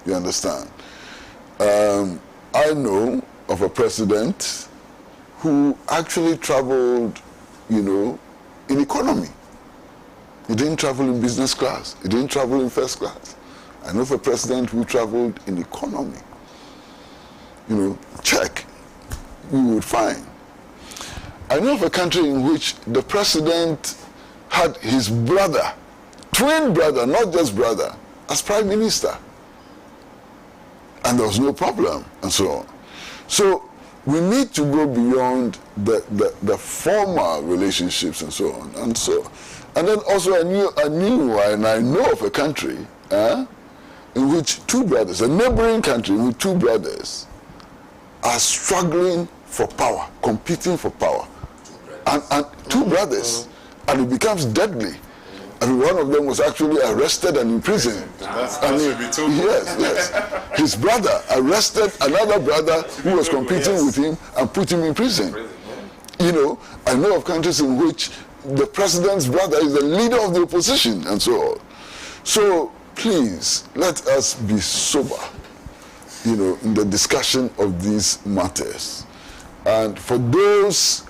You understand? I know of a president who actually traveled, in economy. He didn't travel in business class. He didn't travel in first class. I know of a president who traveled in economy. Check. We would find. I know of a country in which the president had his brother, twin brother, not just brother, as prime minister. And there was no problem, and so on. So we need to go beyond the formal relationships and so on. And then also I know of a country in which two brothers, a neighboring country in which two brothers are struggling for power, competing for power. And two brothers, and it becomes deadly. I mean, one of them was actually arrested and imprisoned. Yes. His brother arrested another brother who was competing with him and put him in prison. I know of countries in which the president's brother is the leader of the opposition and so on. So please, let us be sober, in the discussion of these matters. And for those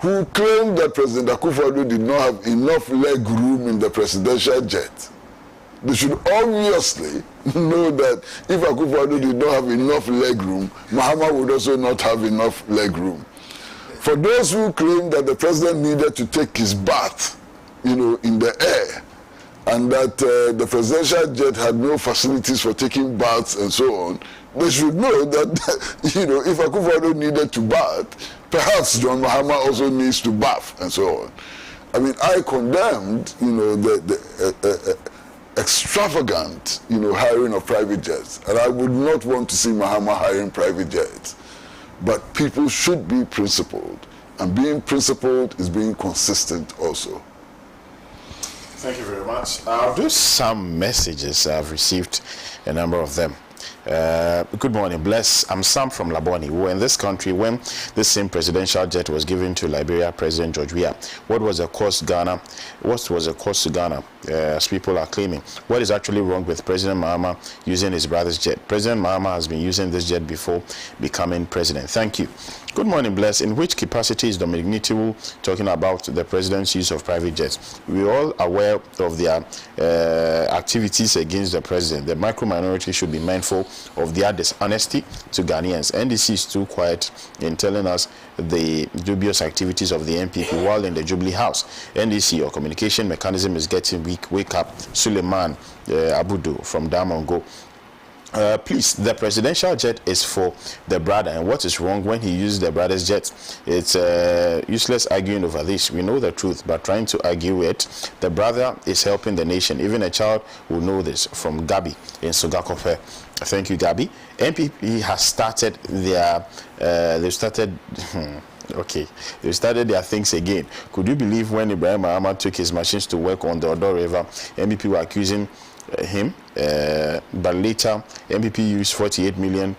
who claim that President Akufo-Addo did not have enough leg room in the presidential jet, they should obviously know that if Akufo-Addo did not have enough leg room, Mahama would also not have enough leg room. For those who claim that the president needed to take his bath, in the air, and that the presidential jet had no facilities for taking baths and so on, they should know that, if Akufo-Addo needed to bath, perhaps John Mahama also needs to bath and so on. I mean, I condemned, the extravagant, hiring of private jets, and I would not want to see Mahama hiring private jets. But people should be principled, and being principled is being consistent also. Thank you very much. I'll do some messages. I've received a number of them. Good morning, bless. I'm Sam from Laboni. We were in this country when this same presidential jet was given to Liberia President George Weah. What was the cost to Ghana, as people are claiming? What is actually wrong with President Mahama using his brother's jet? President Mahama has been using this jet before becoming president. Thank you. Good morning, bless. In which capacity is Dominic Nitiwu talking about the president's use of private jets? We're all aware of their activities against the president. The micro-minority should be mindful of their dishonesty to Ghanaians. NDC is too quiet in telling us the dubious activities of the MPP while in the Jubilee House. NDC, your communication mechanism is getting weak. Wake up. Suleiman Abudu from Damongo. Please, the presidential jet is for the brother, and what is wrong when he uses the brother's jet? It's useless arguing over this. We know the truth, but trying to argue it. The brother is helping the nation. Even a child will know this. From Gabi in Sugakofe. Thank you, Gabi. MPP has started their Okay, they started their things again. Could you believe when Ibrahim Ahmed took his machines to work on the Odo River, MPP were accusing him, but later MPP used $48 million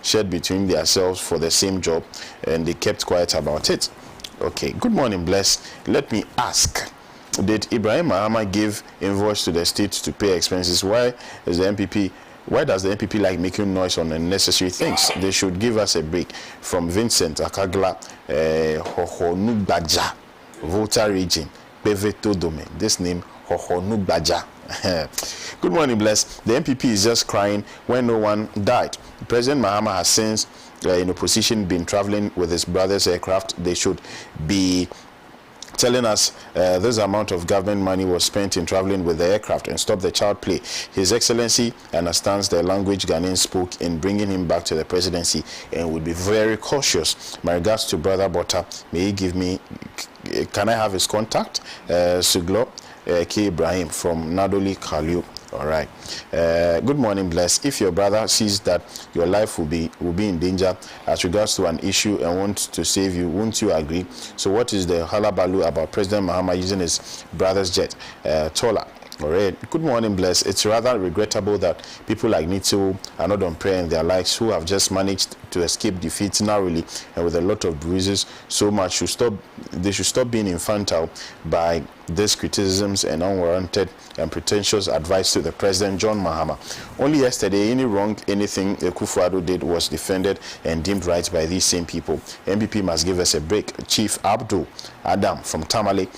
shared between themselves for the same job, and they kept quiet about it. Okay, good morning, Bless. Let me ask, did Ibrahim Ahmed give invoice to the state to pay expenses? Why does the MPP like making noise on unnecessary things? They should give us a break. From Vincent Akagla, Hohonugbaja, Volta region, Beveto domain. This name, Hohonugbaja. Good morning, Bless. The MPP is just crying when no one died. President Mahama has since in opposition been traveling with his brother's aircraft. They should be telling us this amount of government money was spent in traveling with the aircraft and stop the child play. His Excellency understands the language Ghanaians spoke in bringing him back to the presidency and would be very cautious. My regards to Brother Bota. May he give me, can I have his contact? Suglo K. Ibrahim from Nadoli Kalyu. All right. Good morning, Bless. If your brother sees that your life will be in danger as regards to an issue and wants to save you, won't you agree? So what is the halabaloo about President Mahama using his brother's jet? Tola. All right. Good morning, Bless. It's rather regrettable that people like Nito are not on prayer in their lives, who have just managed to escape defeat narrowly and with a lot of bruises. So much they should stop being infantile by these criticisms and unwarranted and pretentious advice to the President John Mahama. Only yesterday, anything Akufo-Addo did was defended and deemed right by these same people. MPP must give us a break. Chief Abdul Adam from Tamale.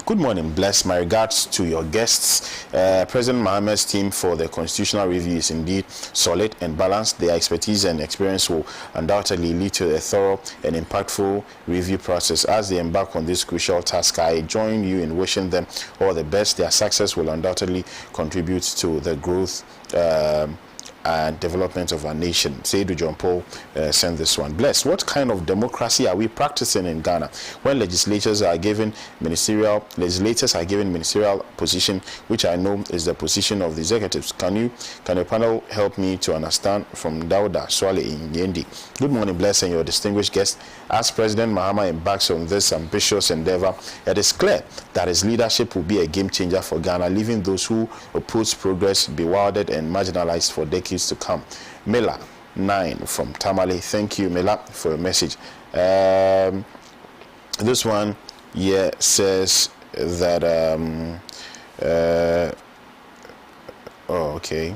Good morning, Bless. My regards to your guests. President Mahama's team for the constitutional review is indeed solid and balanced. Their expertise and experience will undoubtedly lead to a thorough and impactful review process. As they embark on this crucial task, I join you in wishing them all the best. Their success will undoubtedly contribute to the growth and development of our nation. Seidu John Paul sent this one. Bless. What kind of democracy are we practicing in Ghana when legislators are given ministerial position, which I know is the position of the executives? Can your panel help me to understand? From Dauda Suale in Yendi. Good morning, Bless, and your distinguished guest. As President Mahama embarks on this ambitious endeavor, it is clear that his leadership will be a game changer for Ghana, leaving those who oppose progress bewildered and marginalized for decades to come. Mela 9 from Tamale. Thank you, Mela, for your message. This one here says that Okay.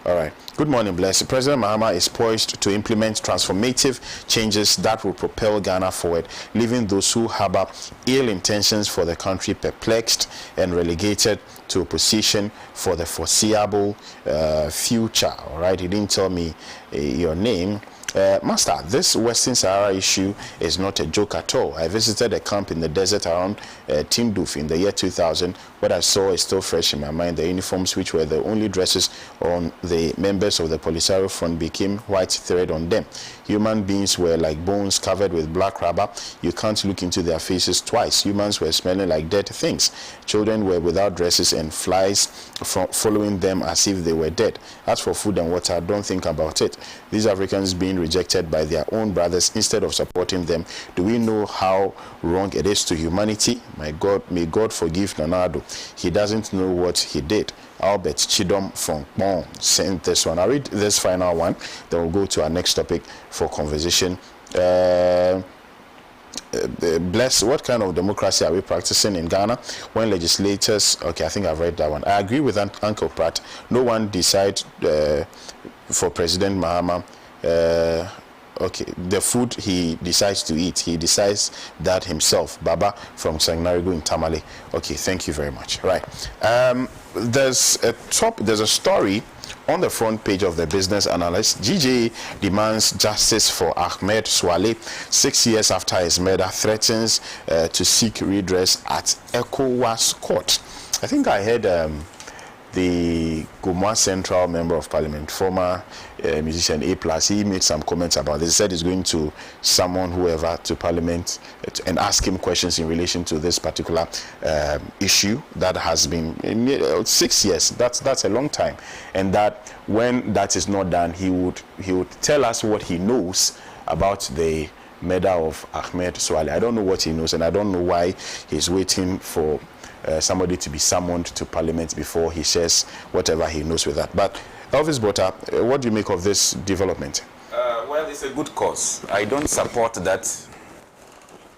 All right. Good morning, Bless. President Mahama is poised to implement transformative changes that will propel Ghana forward, leaving those who harbor ill intentions for the country perplexed and relegated to opposition for the foreseeable future. All right. He didn't tell me your name. Master, this Western Sahara issue is not a joke at all. I visited a camp in the desert around Tindouf in the year 2000. What I saw is still fresh in my mind. The uniforms, which were the only dresses on the members of the Polisario Front, became white thread on them. Human beings were like bones covered with black rubber. You can't look into their faces twice. Humans were smelling like dead things. Children were without dresses and flies following them as if they were dead. As for food and water, don't think about it. These Africans being rejected by their own brothers instead of supporting them. Do we know how wrong it is to humanity? My God, may God forgive Nanado. He doesn't know what he did. Albert Chidom from Bon sent this one. I'll read this final one, then we'll go to our next topic for conversation. Bless, what kind of democracy are we practicing in Ghana when legislators... Okay, I think I've read that one. I agree with Uncle Pratt. No one decides for President Mahama the food he decides to eat. He decides that himself. Baba from Sangnarigo in Tamale. Okay, thank you very much. Right. There's a story on the front page of the Business Analyst. GJ demands justice for Ahmed Suale. 6 years after his murder, threatens to seek redress at ECOWAS court. I think I heard the Gomwa Central Member of Parliament, former musician A+, he made some comments about this. He said he's going to summon whoever to Parliament and ask him questions in relation to this particular issue that has been 6 years. That's a long time, and that when that is not done, he would tell us what he knows about the murder of Ahmed Suale. I don't know what he knows, and I don't know why he's waiting for somebody to be summoned to Parliament before he shares whatever he knows with that. But Elvis Botta, what do you make of this development? Well, it's a good cause. I don't support that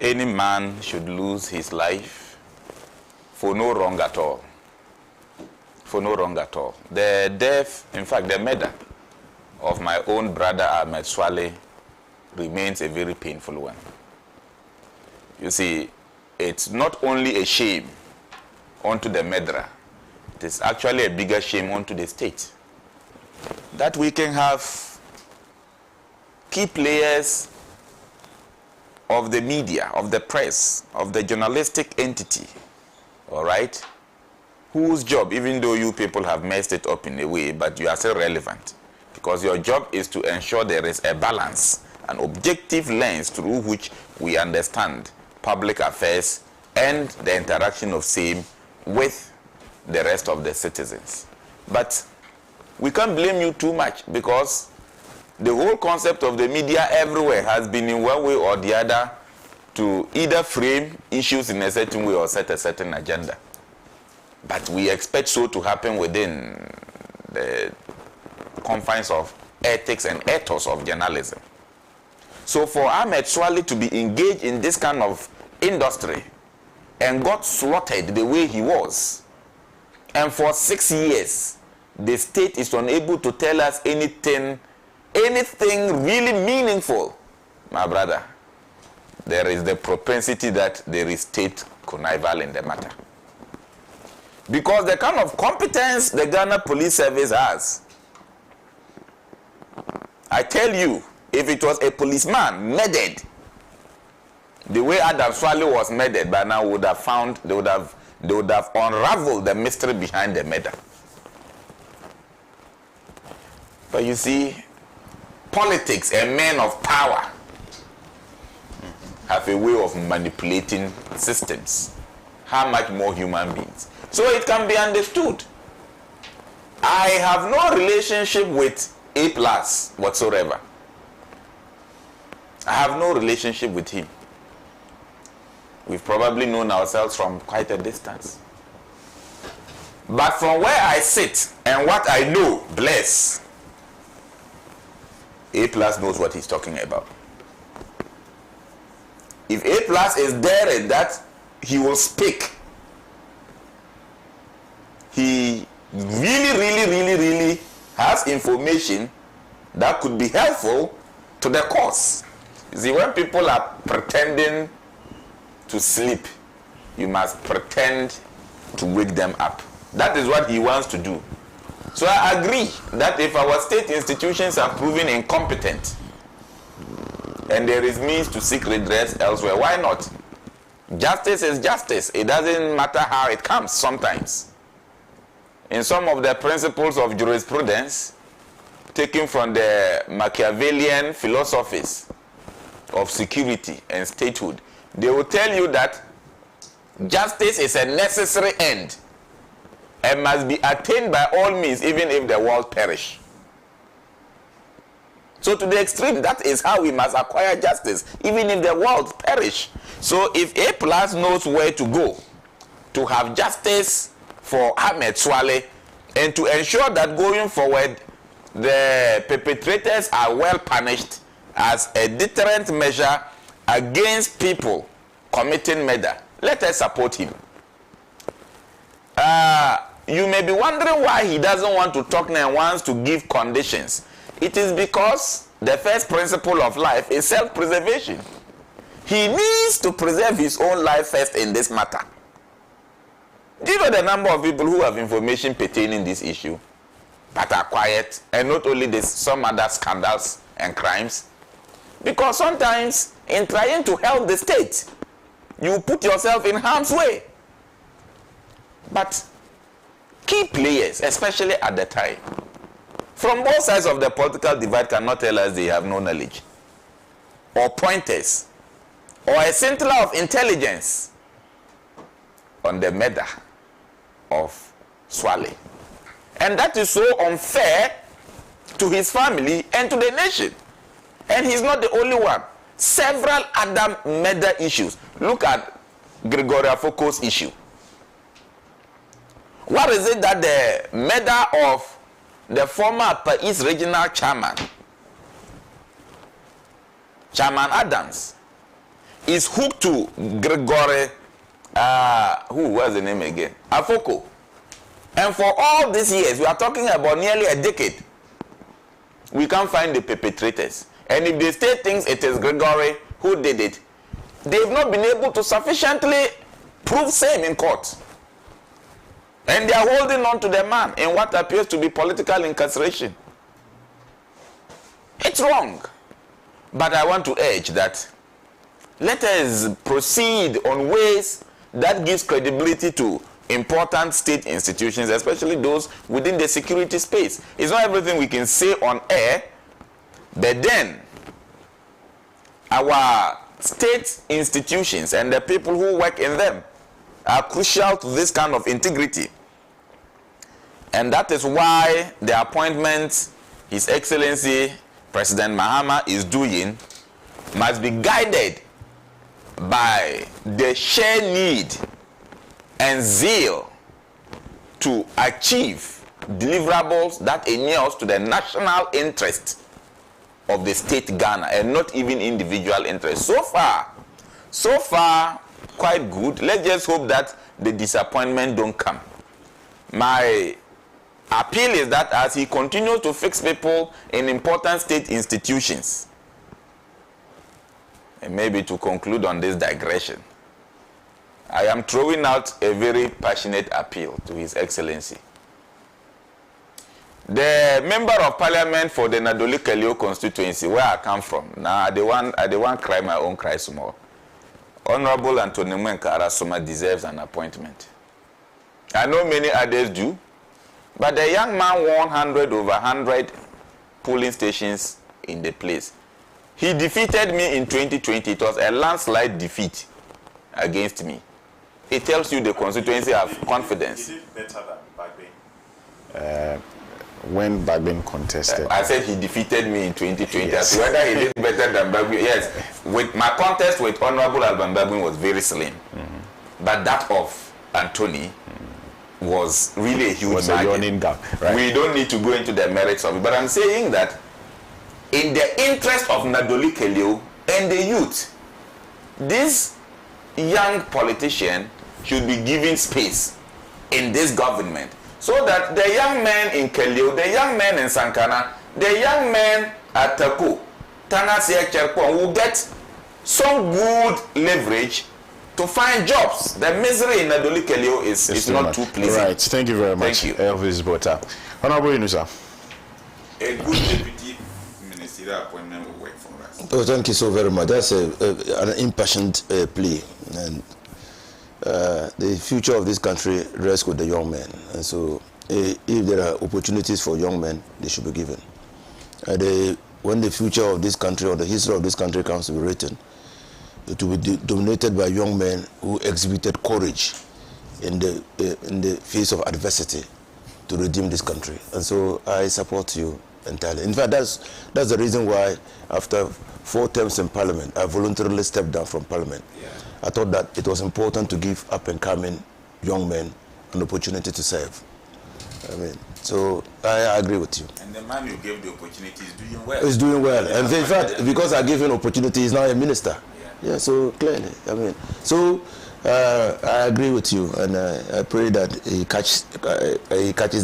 any man should lose his life for no wrong at all. For no wrong at all. The death, in fact, the murder of my own brother Ahmed Suale remains a very painful one. You see, it's not only a shame onto the murderer, it is actually a bigger shame onto the state. That we can have key players of the media, of the press, of the journalistic entity, all right, whose job, even though you people have messed it up in a way, but you are still relevant, because your job is to ensure there is a balance, an objective lens through which we understand public affairs and the interaction of same with the rest of the citizens. But we can't blame you too much, because the whole concept of the media everywhere has been in one way or the other to either frame issues in a certain way or set a certain agenda. But we expect so to happen within the confines of ethics and ethos of journalism. So for Ahmed Suale to be engaged in this kind of industry and got slaughtered the way he was, and for 6 years the state is unable to tell us anything really meaningful, my brother, there is the propensity that there is state connival in the matter. Because the kind of competence the Ghana Police Service has, I tell you, if it was a policeman murdered the way Adam Suale was murdered, by now they would have unraveled the mystery behind the murder. But you see, politics and men of power have a way of manipulating systems. How much more human beings? So it can be understood. I have no relationship with A+ whatsoever. I have no relationship with him. We've probably known ourselves from quite a distance. But from where I sit and what I know, bless, A+ knows what he's talking about. If A+ is there in that, he will speak. He really has information that could be helpful to the cause. You see, when people are pretending to sleep, you must pretend to wake them up. That is what he wants to do. So I agree that if our state institutions are proven incompetent and there is means to seek redress elsewhere, why not? Justice is justice. It doesn't matter how it comes sometimes. In some of the principles of jurisprudence taken from the Machiavellian philosophies of security and statehood, they will tell you that justice is a necessary end and must be attained by all means, even if the world perish. So to the extreme, that is how we must acquire justice, even if the world perish. So if A+ knows where to go to have justice for Ahmed Suale and to ensure that going forward the perpetrators are well punished as a deterrent measure against people committing murder, let us support him. You may be wondering why he doesn't want to talk now and wants to give conditions. It is because the first principle of life is self-preservation. He needs to preserve his own life first in this matter. Do you know the number of people who have information pertaining this issue but are quiet, and not only this, some other scandals and crimes? Because sometimes in trying to help the state, you put yourself in harm's way. But key players, especially at the time, from both sides of the political divide, cannot tell us they have no knowledge, or pointers, or a scintilla of intelligence on the murder of Suale. And that is so unfair to his family and to the nation. And he's not the only one. Several other murder issues. Look at Gregoria Foko's issue. What is it that the murder of the former Upper East Regional Chairman, Chairman Adams, is hooked to Gregory, who was the name again? Afoko. And for all these years, we are talking about nearly a decade, we can't find the perpetrators. And if they state things it is Gregory who did it, they've not been able to sufficiently prove same in court. And they are holding on to the man in what appears to be political incarceration. It's wrong. But I want to urge that let us proceed on ways that gives credibility to important state institutions, especially those within the security space. It's not everything we can say on air, but then our state institutions and the people who work in them are crucial to this kind of integrity. And that is why the appointment His Excellency President Mahama is doing must be guided by the shared need and zeal to achieve deliverables that inures to the national interest of the state Ghana and not even individual interest. So far, quite good. Let's just hope that the disappointment don't come. My appeal is that as he continues to fix people in important state institutions, and maybe to conclude on this digression, I am throwing out a very passionate appeal to His Excellency. The member of parliament for the Nadoli-Kelio constituency, where I come from, now I the one cry my own cry small. Honorable Anthony Arasoma deserves an appointment. I know many others do, but the young man won 100 over 100 polling stations in the place. He defeated me in 2020. It was a landslide defeat against me. It tells you the constituency have confidence. He did better than Bagbin. When Bagbin contested. I said he defeated me in 2020. Yes. As whether he did better than Bagbin. Yes. With my contest with Honorable Alban Bagbin was very slim. But that of Anthony was really a huge margin. Gap, right? We don't need to go into the merits of it. But I'm saying that in the interest of Nadoli Kelio and the youth, this young politician should be given space in this government so that the young men in Kelio, the young men in Sankana, the young men at Koku, Tanasi Cherkwan will get some good leverage to find jobs. The misery in Nadoli Kelio is not too pleasing. Right, thank you very much. Thank you. Elvis Bota. Honorable Yunusa. A good deputy ministerial appointment will work for us. Oh, thank you so very much. That's an impassioned plea. And the future of this country rests with the young men. And so if there are opportunities for young men, they should be given. When the future of this country or the history of this country comes to be written, it will be dominated by young men who exhibited courage in the face of adversity to redeem this country. And so I support you entirely. In fact, that's the reason why after 4 terms in Parliament, I voluntarily stepped down from Parliament. Yeah. I thought that it was important to give up-and-coming young men an opportunity to serve. I mean, so I agree with you. And the man you gave the opportunity is doing well. He's doing well. And in fact, because I gave him an opportunity, he's now a minister. Yeah, so clearly, I mean, so I agree with you, and I pray that he catches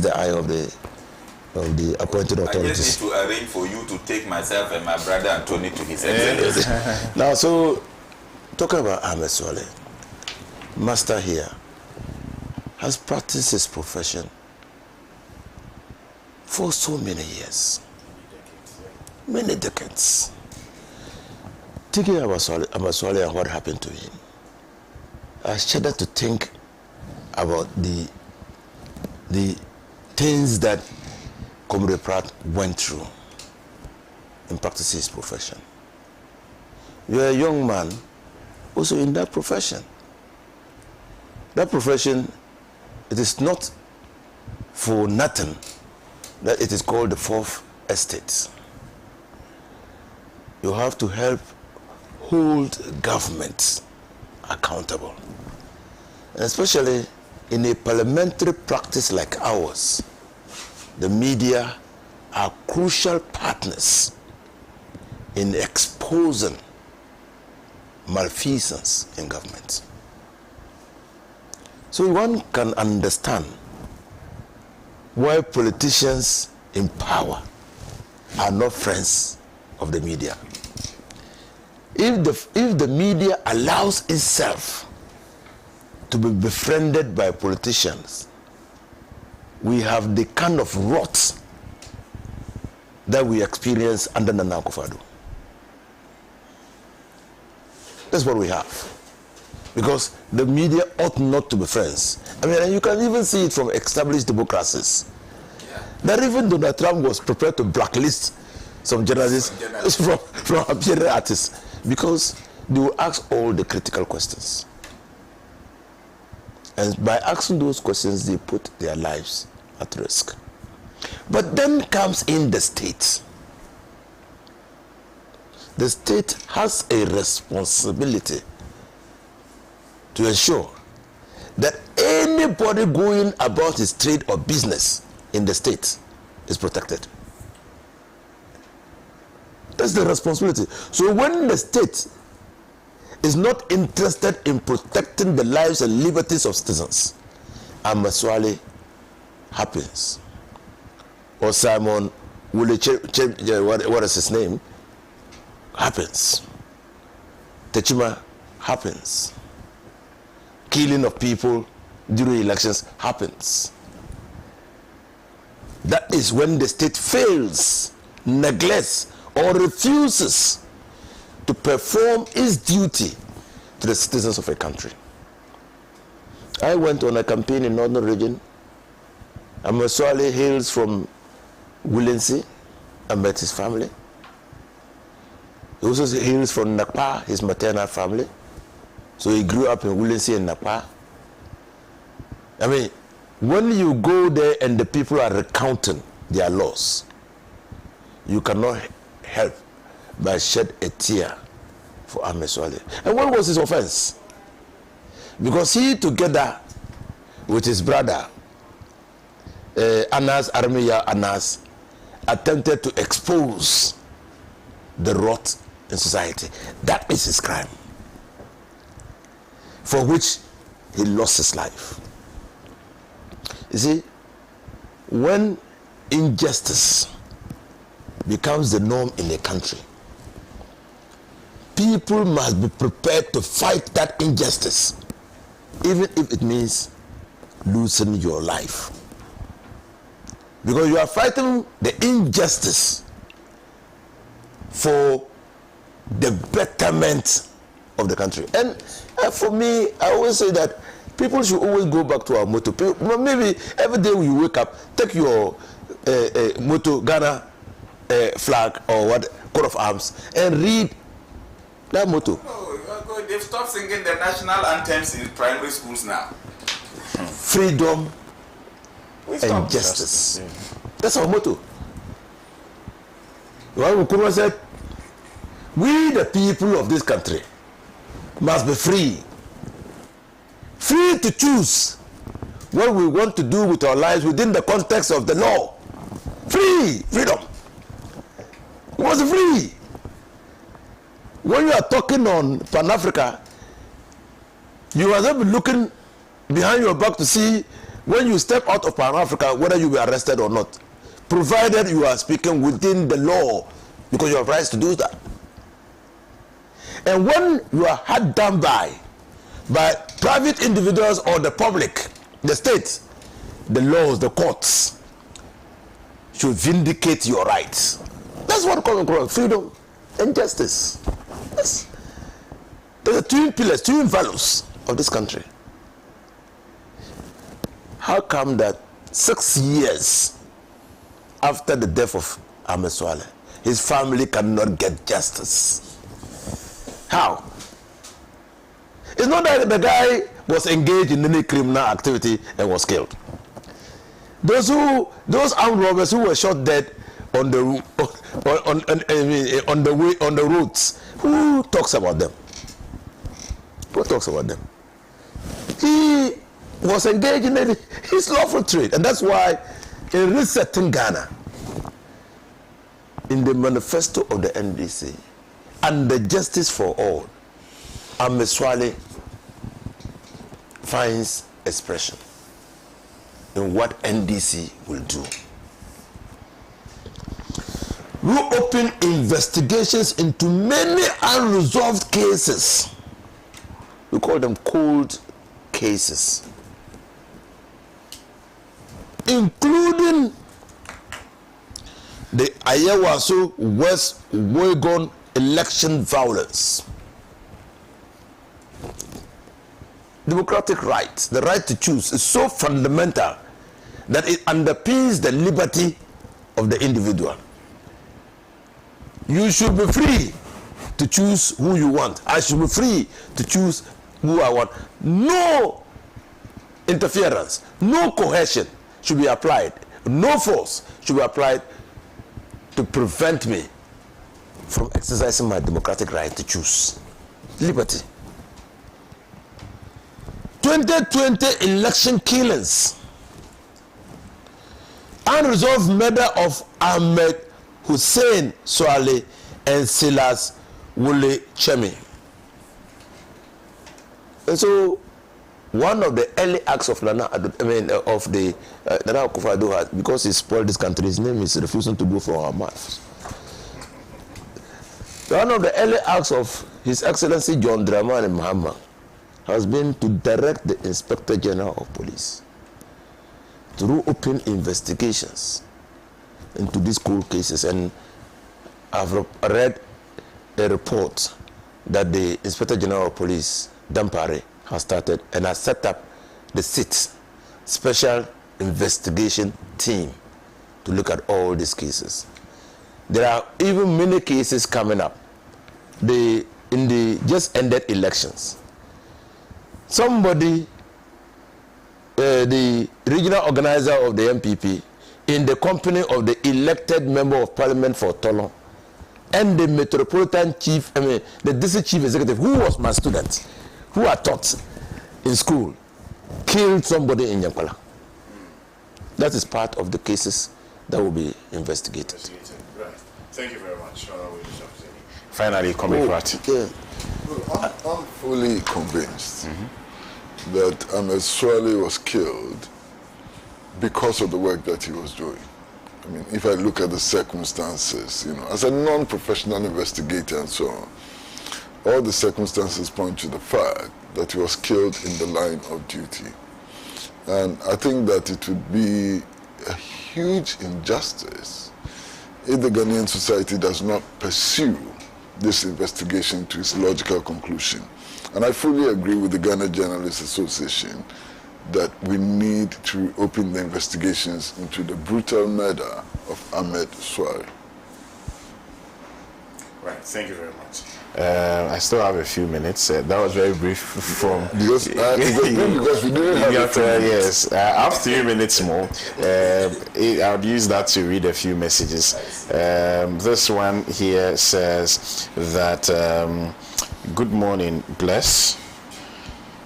the eye of the appointed authorities. I just need to arrange for you to take myself and my brother Anthony to His Excellency. Now, so talking about Ahmed Suale, master here, has practiced his profession for so many years, many decades. Thinking about Suale and what happened to him, I shudder to think about the the things that Comrade Pratt went through in practicing his profession. You're a young man also in that profession. That profession, it is not for nothing that it is called the fourth estate. You have to help hold governments accountable. And especially in a parliamentary practice like ours, the media are crucial partners in exposing malfeasance in government. So one can understand why politicians in power are not friends of the media. If the media allows itself to be befriended by politicians, we have the kind of rot that we experience under Nana Akufo-Addo. That's what we have. Because the media ought not to be friends. I mean, and you can even see it from established democracies. Yeah. That even Donald Trump was prepared to blacklist some journalists from appearing artists because they will ask all the critical questions. And by asking those questions, they put their lives at risk. But then comes in the state. The state has a responsibility to ensure that anybody going about his trade or business in the state is protected. That's the responsibility. So when the state is not interested in protecting the lives and liberties of citizens, Ahmed Suale happens. Or Simon, what is his name? Happens. Techima happens. Killing of people during elections happens. That is when the state fails, neglects, or refuses to perform its duty to the citizens of a country. I went on a campaign in Northern Region. Ahmed Suale hails from Willensi. I met his family. He also hails from Nakpa, his maternal family. So he grew up in Willensi and Nakpa. I mean, when you go there and the people are recounting their loss, you cannot help but shed a tear for Ahmed Suale. And what was his offense? Because he, together with his brother, Anas Armiya Anas, attempted to expose the rot in society. That is his crime, for which he lost his life. You see, when injustice becomes the norm in a country, people must be prepared to fight that injustice, even if it means losing your life. Because you are fighting the injustice for the betterment of the country. And for me, I always say that people should always go back to our motto. Maybe every day when you wake up, take your motto, Ghana flag or what, coat of arms, and read that motto. No, they've stopped singing the national anthems in primary schools now. Freedom and justice. Yeah. That's our motto. Nkrumah said, we the people of this country must be free. Free to choose what we want to do with our lives within the context of the law. Freedom. It was free. When you are talking on Pan-Africa, you must not be looking behind your back to see when you step out of Pan-Africa whether you were arrested or not, provided you are speaking within the law, because you have rights to do that. And when you are held down by private individuals or the public, the state, the laws, the courts should vindicate your rights. That's what comes across, freedom and justice. Yes. There are twin pillars, twin values of this country. How come that 6 years after the death of Ahmed Suale, his family cannot get justice. How? It's not that the guy was engaged in any criminal activity and was killed. Those armed robbers who were shot dead on the roads, who talks about them? Who talks about them? He was engaged in his lawful trade, and that's why in resetting Ghana, in the manifesto of the NDC and the Justice for All, Ahmed Suale finds expression in what NDC will do. We open investigations into many unresolved cases. We call them cold cases, including the Ayawaso West Wagon election violence. Democratic right, the right to choose, is so fundamental that it underpins the liberty of the individual. You should be free to choose who you want. I should be free to choose who I want. No interference, no coercion should be applied. No force should be applied to prevent me from exercising my democratic right to choose. Liberty. 2020 election killings. Unresolved murder of Ahmed Hussein Suale and Silas Wule Chemi. And so, one of the early acts of Nana Akufo-Addo, because he spoiled this country, his name is refusing to go for our mouths. One of the early acts of His Excellency John Dramani Mahama has been to direct the Inspector General of Police to open investigations into these cold cases. And I've read a report that the Inspector General of Police, Dampare, has started and has set up the SIT, Special Investigation Team, to look at all these cases. There are even many cases coming up. In the just ended elections, somebody, the regional organizer of the MPP, in the company of the elected member of parliament for Tolon, and the metropolitan chief, the district chief executive, who was my student, who I taught in school, killed somebody in Yampala. That is part of the cases that will be investigated. Right. Thank you very much. Finally, coming back. I'm fully convinced that Ahmed Suale was killed because of the work that he was doing. I mean, if I look at the circumstances, as a non-professional investigator and so on, all the circumstances point to the fact that he was killed in the line of duty. And I think that it would be a huge injustice if the Ghanaian society does not pursue this investigation to its logical conclusion. And I fully agree with the Ghana Journalists Association that we need to open the investigations into the brutal murder of Ahmed Suale. Right, thank you very much. I still have a few minutes. That was very brief from... Because we didn't have yes, I have 3 minutes more. I'll use that to read a few messages. This one here says that, good morning, bless.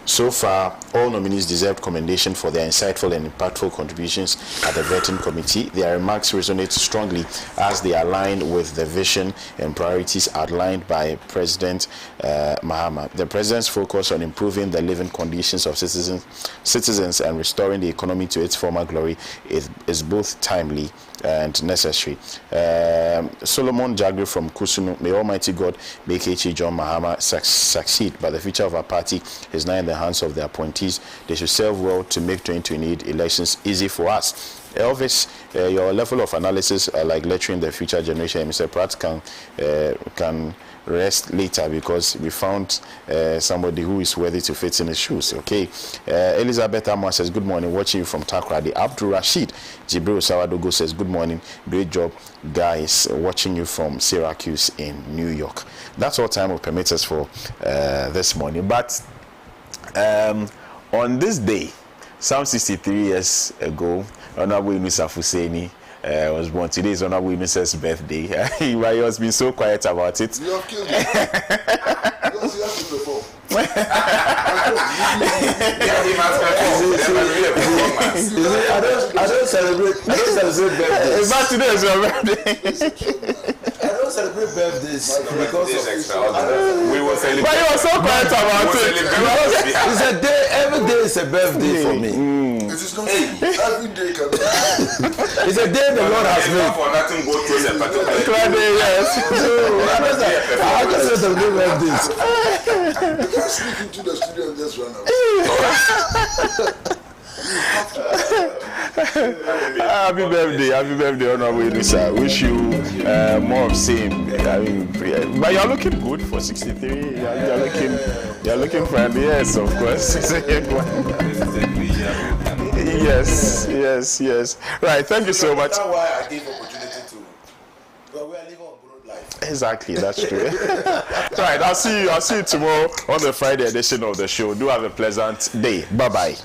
So far, all nominees deserve commendation for their insightful and impactful contributions at the vetting committee. Their remarks resonate strongly as they align with the vision and priorities outlined by President Mahama. The President's focus on improving the living conditions of citizens and restoring the economy to its former glory is both timely and necessary. Solomon Jagri from Kusunu, may Almighty God make H.E. John Mahama succeed, but the future of our party is now in the hands of the appointees. They should serve well to make 2028 elections easy for us. Elvis your level of analysis, like lecturing the future generation, Mr. Pratt can rest later because we found somebody who is worthy to fit in his shoes. Okay, Elizabeth Amwa says good morning, watching you from Takrady. Abdul Rashid Jibril Sawadogo says good morning, great job guys, watching you from Syracuse in New York. That's all time will permit us for this morning, but on this day, some 63 years ago, Honorable Yunus Afuseni was born. Today is Honorable Yunus's birthday. He has been so quiet about it. You have killed me. Because you have to before. Yeah, he must I don't celebrate birthdays. But today is your birthday. I don't celebrate birthdays because of we will celebrate. But you are so quiet about it. it's a day, every day is a birthday for me. It is not every day can be. It's a day the Lord has made. For nothing go through the particular Friday, yes. I don't celebrate birthdays. You can't sneak into the studio and just run away. Happy birthday, Honorable Yunusa. Wish you more of same. I mean, but you're looking good for 63. You're looking friendly. Yes, of course. Yes. Right. Thank you so much. That's why I gave opportunity to. But we are living on borrowed life. Exactly, that's true. Right. I'll see you tomorrow on the Friday edition of the show. Do have a pleasant day. Bye bye.